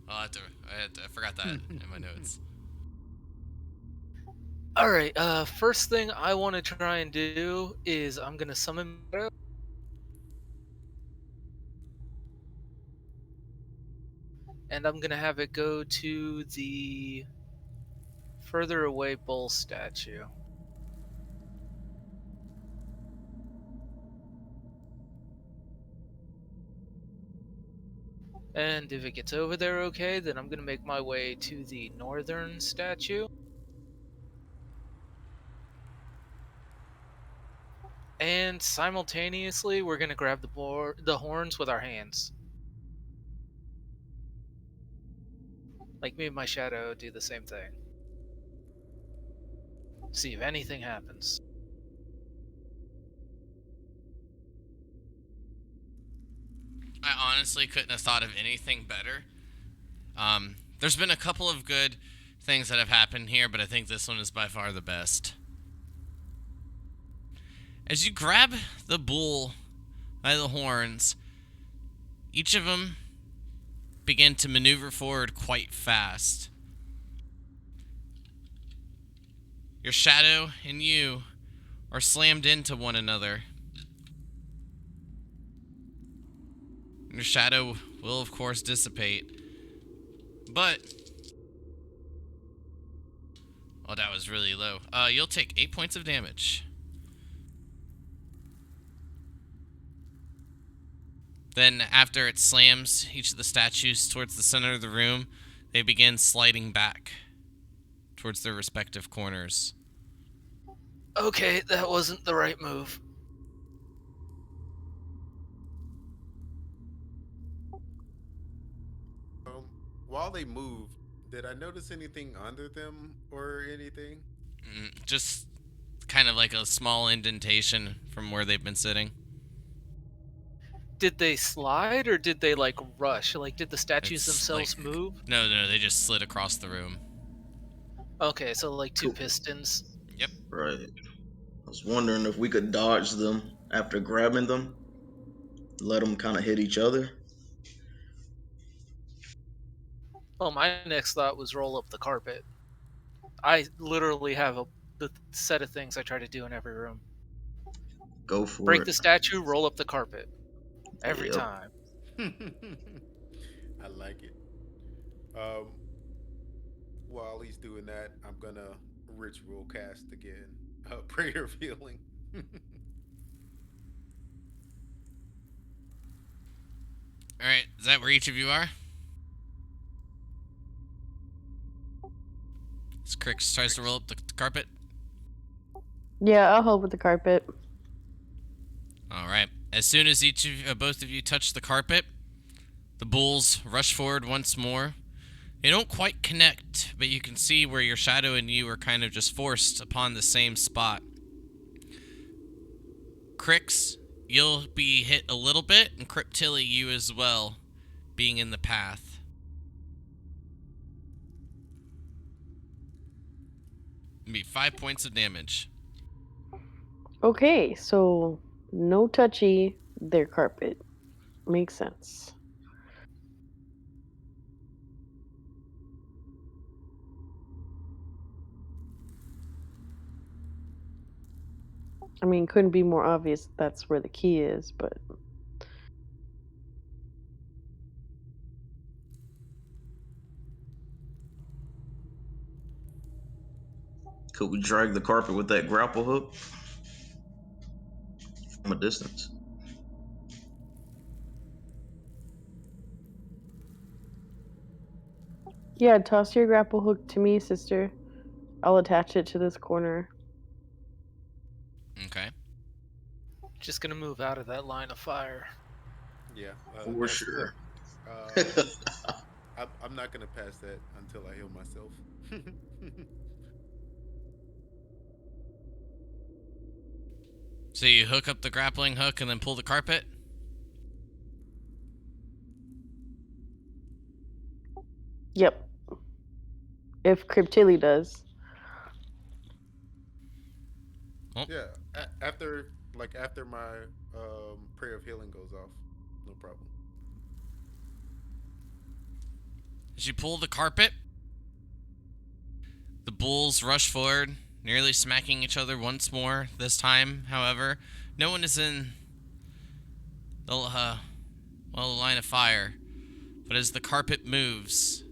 I forgot that in my notes. All right. First thing I want to try and do is I'm gonna summon Meadow. And I'm gonna have it go to the further away bull statue. And if it gets over there okay, then I'm gonna make my way to the northern statue. And simultaneously, we're gonna grab the horns with our hands. Like me and my shadow do the same thing. See if anything happens. I honestly couldn't have thought of anything better. There's been a couple of good things that have happened here, but I think this one is by far the best. As you grab the bull by the horns, each of them begin to maneuver forward quite fast. Your shadow and you are slammed into one another. Your shadow will, of course, dissipate. But... oh, that was really low. You'll take 8 points of damage. Then, after it slams each of the statues towards the center of the room, they begin sliding back towards their respective corners. Okay, that wasn't the right move. While they move, did I notice anything under them or anything? Just kind of like a small indentation from where they've been sitting. Did they slide or did they like rush? Like, did the statues It's themselves like- move? No, they just slid across the room. Okay, so like two Cool. pistons. Yep. Right. I was wondering if we could dodge them after grabbing them, let them kind of hit each other. Well, my next thought was roll up the carpet. I literally have the set of things I try to do in every room. Go for Break it. the statue, roll up the carpet. Every Yep. time. I like it. While he's doing that, I'm gonna ritual cast again. Prayer of healing. Alright, is that where each of you are? As Crix tries to roll up the carpet. Yeah, I'll help with the carpet. Alright. As soon as both of you touch the carpet, the bulls rush forward once more. They don't quite connect, but you can see where your shadow and you are kind of just forced upon the same spot. Crix, you'll be hit a little bit, and Cryptilli, you as well, being in the path. It'll be 5 points of damage. Okay, so no touchy, their carpet. Makes sense. I mean, couldn't be more obvious that's where the key is, but Could we drag the carpet with that grapple hook from a distance? yeah, toss your grapple hook to me, sister. I'll attach it to this corner. Okay. Just gonna move out of that line of fire. Yeah, For sure. I'm not gonna pass that until I heal myself. So you hook up the grappling hook and then pull the carpet? Yep. If Cryptilli does. Yeah, after my prayer of healing goes off, no problem. As you pull the carpet, the bulls rush forward, nearly smacking each other once more. This time, however, no one is in the line of fire. But as the carpet moves,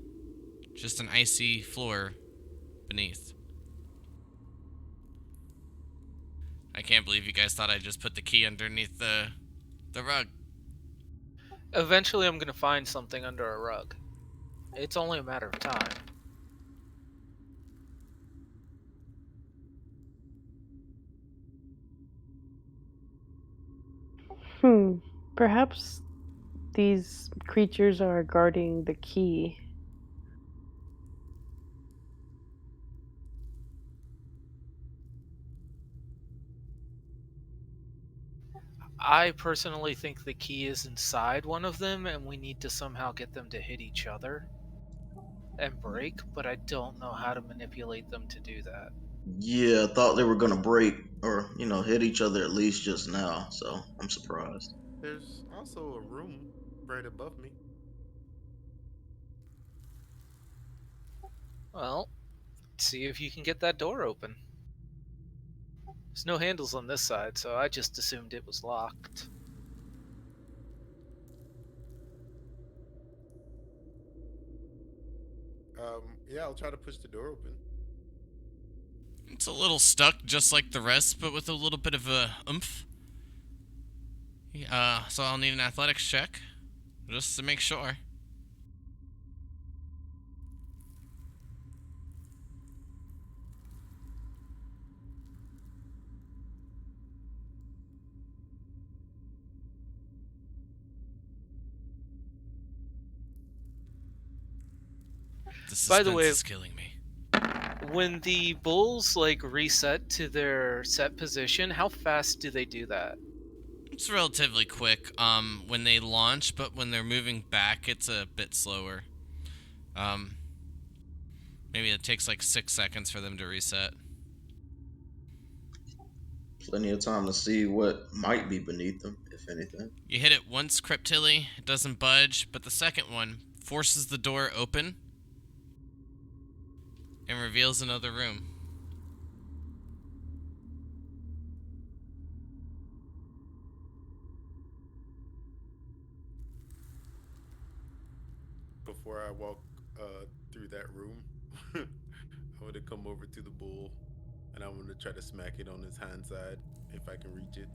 just an icy floor beneath. I can't believe you guys thought I just put the key underneath the rug. Eventually, I'm gonna find something under a rug. It's only a matter of time. Perhaps these creatures are guarding the key. I personally think the key is inside one of them, and we need to somehow get them to hit each other and break, but I don't know how to manipulate them to do that. Yeah, I thought they were gonna break or hit each other at least just now, so I'm surprised. There's also a room right above me. Well, see if you can get that door open. There's no handles on this side, so I just assumed it was locked. Yeah, I'll try to push the door open. It's a little stuck, just like the rest, but with a little bit of a oomph. So I'll need an athletics check, just to make sure. The suspense By the way, is killing me. when the bulls reset to their set position, how fast do they do that? It's relatively quick when they launch, but when they're moving back, it's a bit slower. Maybe it takes 6 seconds for them to reset. Plenty of time to see what might be beneath them, if anything. You hit it once, Cryptilli. It doesn't budge, but the second one forces the door open and reveals another room. Before I walk through that room, I'm gonna come over to the bull, and I'm gonna try to smack it on his hind side if I can reach it.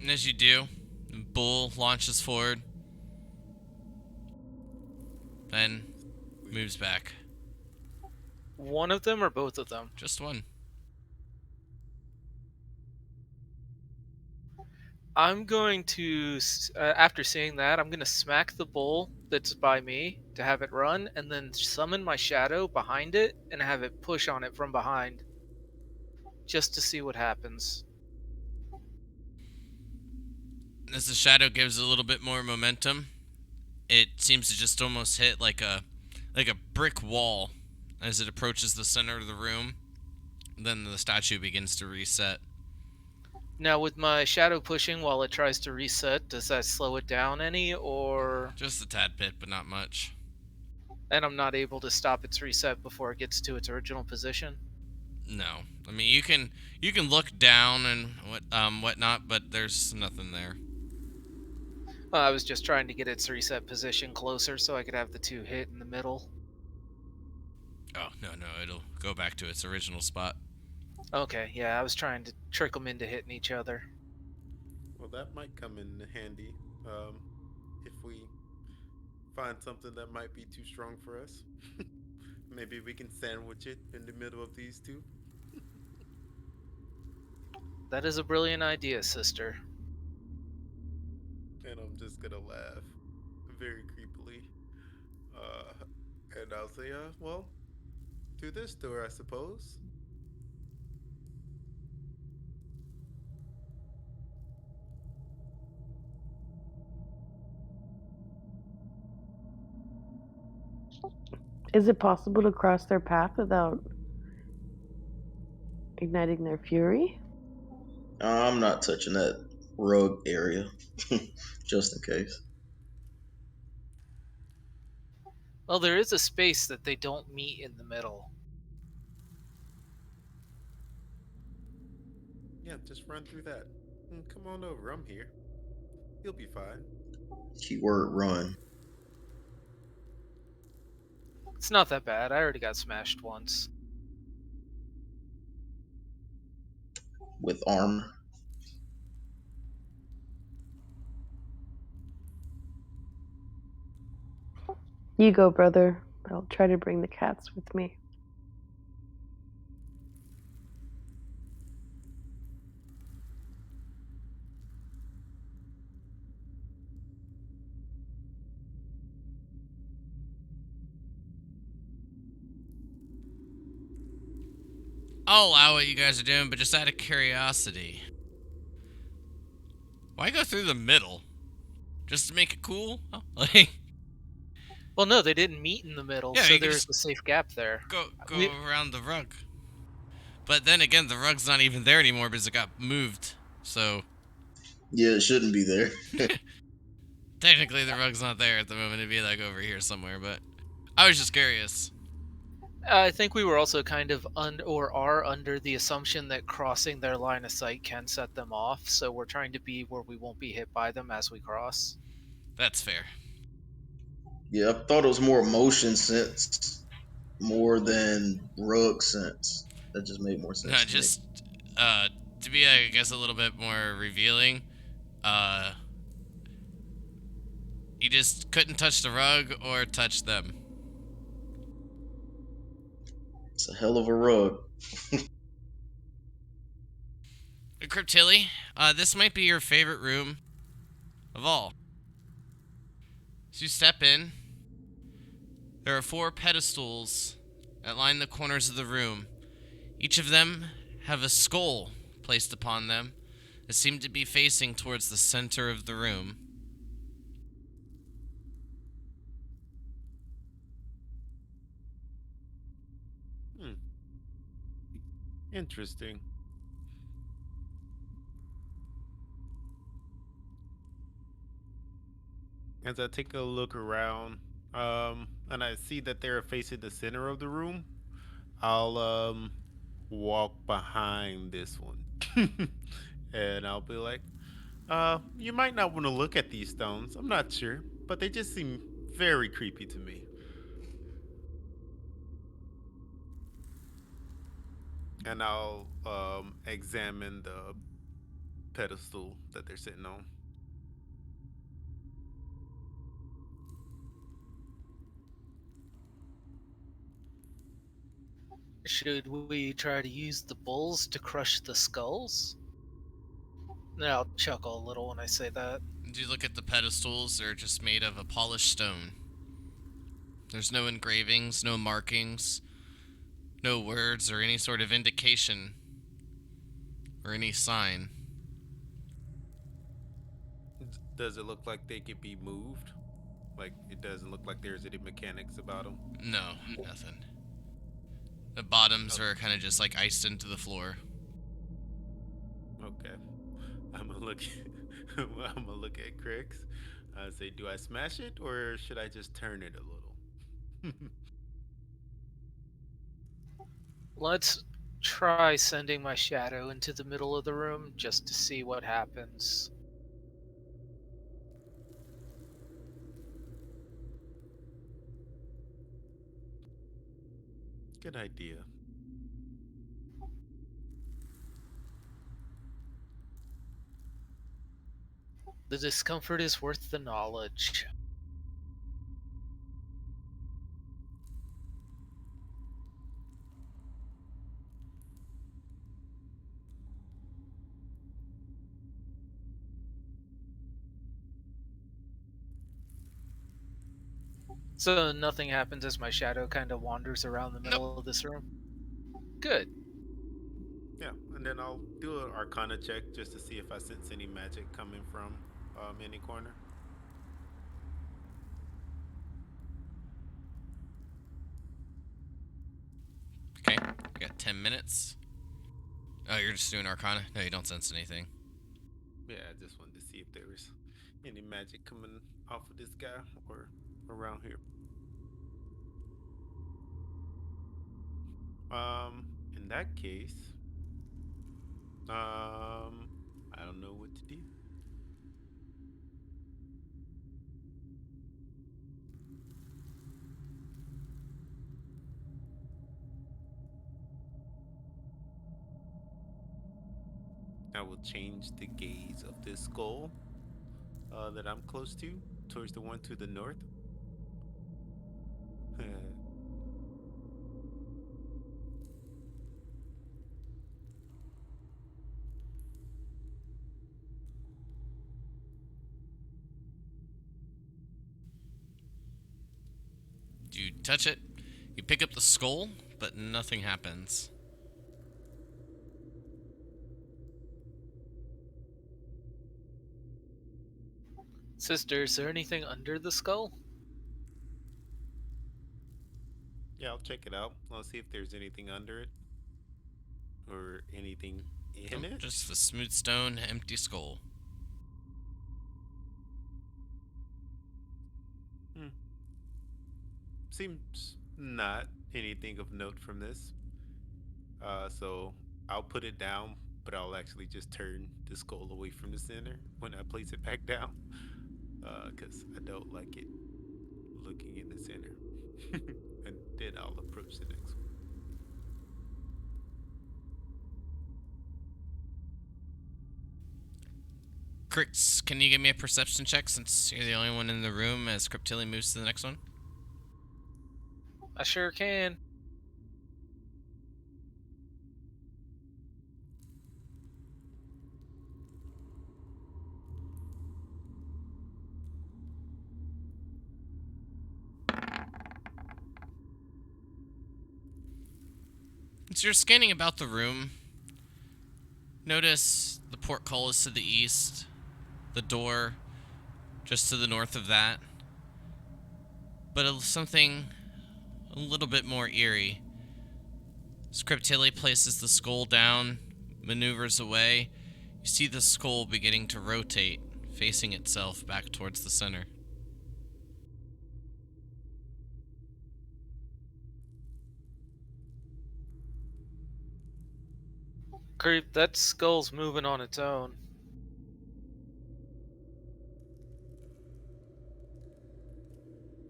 And as you do, the bull launches forward, then moves back. One of them or both of them? Just one. I'm going to, after seeing that, I'm going to smack the bull that's by me to have it run, and then summon my shadow behind it and have it push on it from behind, just to see what happens. As the shadow gives a little bit more momentum, it seems to just almost hit like a brick wall as it approaches the center of the room. Then the statue begins to reset. Now, with my shadow pushing while it tries to reset, does that slow it down any, or...? Just a tad bit, but not much. And I'm not able to stop its reset before it gets to its original position. No, I mean you can look down and whatnot, but there's nothing there. I was just trying to get its reset position closer so I could have the two hit in the middle. Oh no, it'll go back to its original spot. Okay, yeah, I was trying to trick them into hitting each other. Well, that might come in handy if we find something that might be too strong for us. Maybe we can sandwich it in the middle of these two. That is a brilliant idea, sister. And I'm just gonna laugh very creepily. And I'll say, well, through this door, I suppose. Is it possible to cross their path without igniting their fury? I'm not touching that rug area, just in case. Well, there is a space that they don't meet in the middle. Yeah, just run through that. Come on over, I'm here. You'll be fine. Keyword run. It's not that bad. I already got smashed once. With armor. You go, brother. I'll try to bring the cats with me. I'll allow what you guys are doing, but just out of curiosity, why go through the middle? Just to make it cool? Like, Well, no, they didn't meet in the middle, Yeah, so you can there's just a safe gap there. go We- around the rug. But then again, the rug's not even there anymore because it got moved. So Yeah, it shouldn't be there. technically, the rug's not there at the moment. It'd be like over here somewhere. But I was just curious. I think we were also kind of are under the assumption that crossing their line of sight can set them off, so we're trying to be where we won't be hit by them as we cross. That's fair. Yeah, I thought it was more motion sense more than rug sense. That just made more sense No, to me. just to be, I guess, a little bit more revealing. You just couldn't touch the rug or touch them. It's a hell of a rug. Cryptilli, this might be your favorite room of all. As you step in, there are 4 pedestals that line the corners of the room. Each of them have a skull placed upon them that seem to be facing towards the center of the room. Interesting. As I take a look around, and I see that they're facing the center of the room, I'll walk behind this one. And I'll be like, you might not want to look at these stones. I'm not sure, but they just seem very creepy to me. And I'll examine the pedestal that they're sitting on. Should we try to use the bulls to crush the skulls? No, I'll chuckle a little when I say that. Do you look at the pedestals? They're just made of a polished stone. There's no engravings, no markings, no words or any sort of indication or any sign. Does it look like they could be moved? Like, it doesn't look like there's any mechanics about them? No, nothing. The bottoms are kind of just like iced into the floor. Okay. I'm gonna look at Crix. I say, do I smash it or should I just turn it a little? Let's try sending my shadow into the middle of the room just to see what happens. Good idea. The discomfort is worth the knowledge. So nothing happens as my shadow kind of wanders around the middle of this room? Good. Yeah, and then I'll do an Arcana check just to see if I sense any magic coming from any corner. Okay, we got 10 minutes. Oh, you're just doing Arcana? No, you don't sense anything. Yeah, I just wanted to see if there was any magic coming off of this guy or around here. In that case, I don't know what to do. I will change the gaze of this skull that I'm close to towards the one to the north. You touch it, you pick up the skull, but nothing happens. Sister, is there anything under the skull? Yeah, I'll check it out. I'll see if there's anything under it or anything in it. Just the smooth stone, empty skull. Seems not anything of note from this. So I'll put it down, but I'll actually just turn the skull away from the center when I place it back down. Because I don't like it looking in the center. And then I'll approach the next one. Crix, can you give me a perception check since you're the only one in the room as Cryptilli moves to the next one? I sure can. As you're scanning about the room, notice the portcullis to the east, the door just to the north of that, but something a little bit more eerie. Cryptilli places the skull down, maneuvers away. You see the skull beginning to rotate, facing itself back towards the center. Creep, that skull's moving on its own.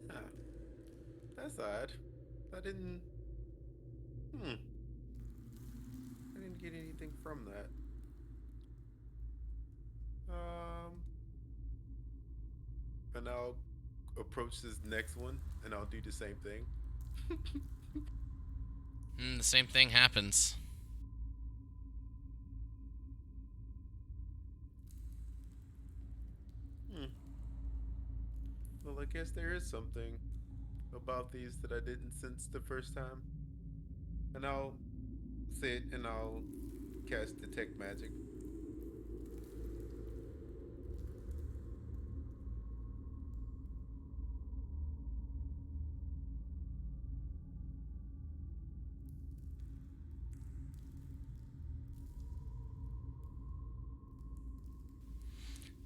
Huh. That's odd. I didn't. I didn't get anything from that. And I'll approach this next one, and I'll do the same thing. The same thing happens. Well, I guess there is something about these that I didn't sense the first time. And I'll sit and I'll cast Detect Magic.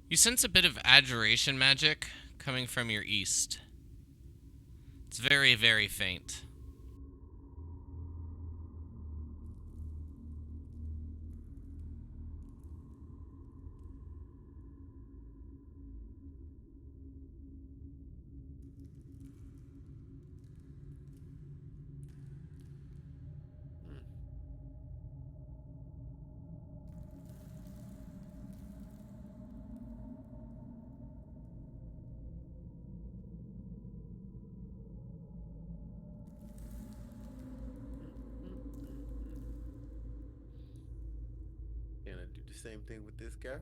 You sense a bit of adjuration magic coming from your east. It's very, very faint. Can I do the same thing with this guy?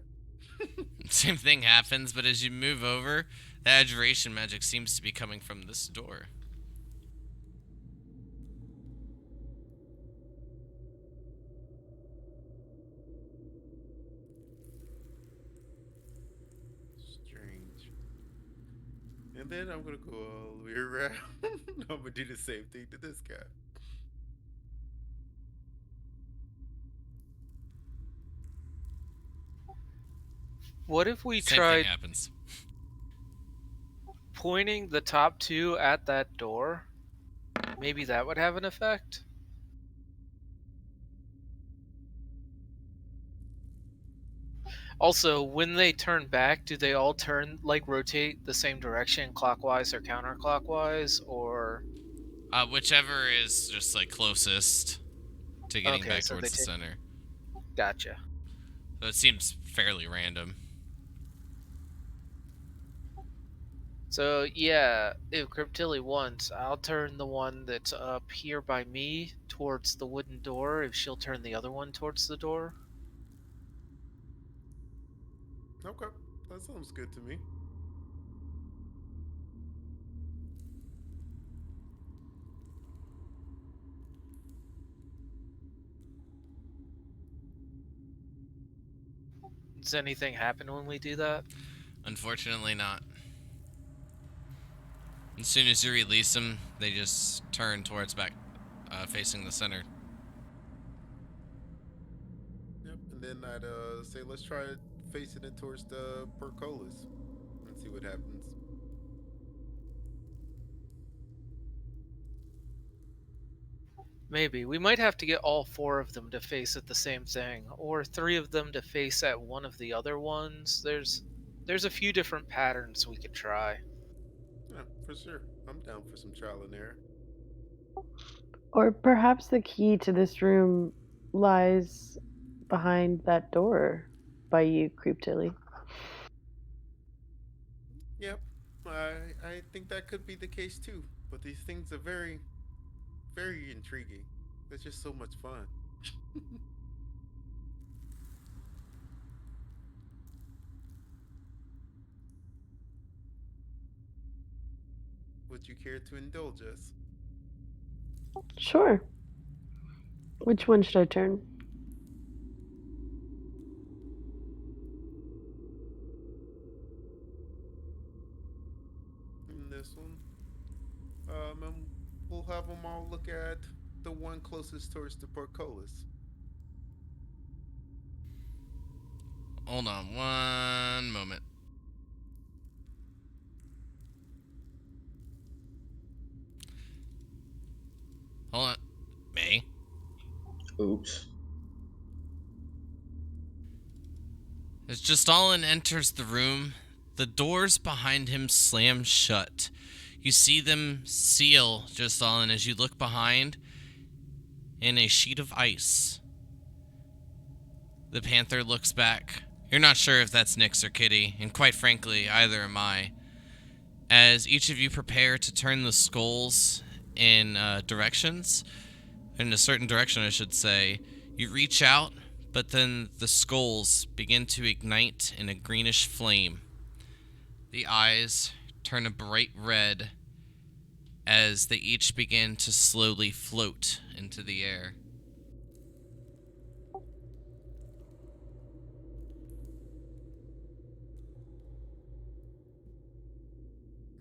Same thing happens, but as you move over, the adjuration magic seems to be coming from this door. Strange. And then I'm gonna go all the way around. I'm gonna do the same thing to this guy. What if we Same thing tried happens. pointing the top two at that door? Maybe that would have an effect? Also, when they turn back, do they all turn, like, rotate the same direction, clockwise or counterclockwise, or... Whichever is just, like, closest to getting Okay, back so towards they the center. Gotcha. So it seems fairly random. So, yeah, if Cryptilli wants, I'll turn the one that's up here by me towards the wooden door, if she'll turn the other one towards the door. Okay, that sounds good to me. Does anything happen when we do that? Unfortunately not. As soon as you release them, they just turn towards back, facing the center. Yep, and then I'd say let's try facing it towards the portcullis and see what happens. Maybe. We might have to get all four of them to face at the same thing, or three of them to face at one of the other ones. There's a few different patterns we could try. Yeah, for sure. I'm down for some trial and error. Or perhaps the key to this room lies behind that door by you, Creeptilly. Yep, I think that could be the case too. But these things are very, very intriguing. It's just so much fun. Would you care to indulge us? Sure. Which one should I turn? In this one, and we'll have them all look at the one closest towards the portcullis. Hold on one moment. Hold on. May? Oops. As Justalin enters the room, the doors behind him slam shut. You see them seal, Justalin, as you look behind, in a sheet of ice. The panther looks back. You're not sure if that's Nyx or Kitty, and quite frankly, either am I. As each of you prepare to turn the skulls in directions, in a certain direction, I should say, you reach out, but then the skulls begin to ignite in a greenish flame. The eyes turn a bright red as they each begin to slowly float into the air.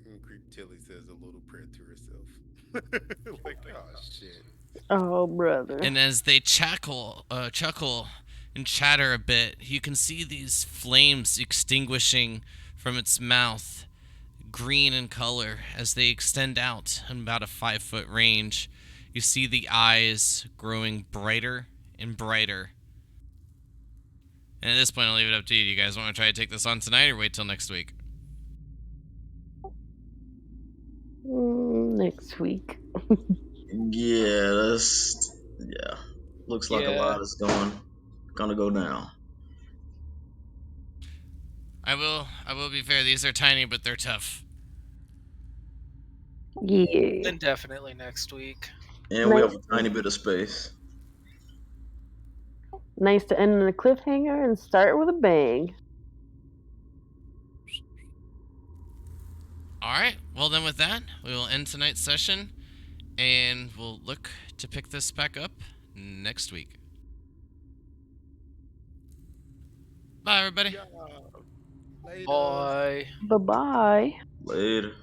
And Creep Tilly says a little prayer to herself. Like, oh shit. Oh, brother. And as they chuckle and chatter a bit, you can see these flames extinguishing from its mouth, green in color as they extend out in about a 5-foot range. You see the eyes growing brighter and brighter. And at this point, I'll leave it up to you. Do you guys want to try to take this on tonight or wait till next week? Next week. Yeah, looks like a Yeah. lot is gonna go down. I will be fair. These are tiny, but they're tough. Yeah. Then definitely next week. And we have Nice. a tiny bit of space. Nice to end on a cliffhanger and start with a bang. Alright, well then with that, we will end tonight's session, and we'll look to pick this back up next week. Bye, everybody. Later. Bye. Bye-bye. Later.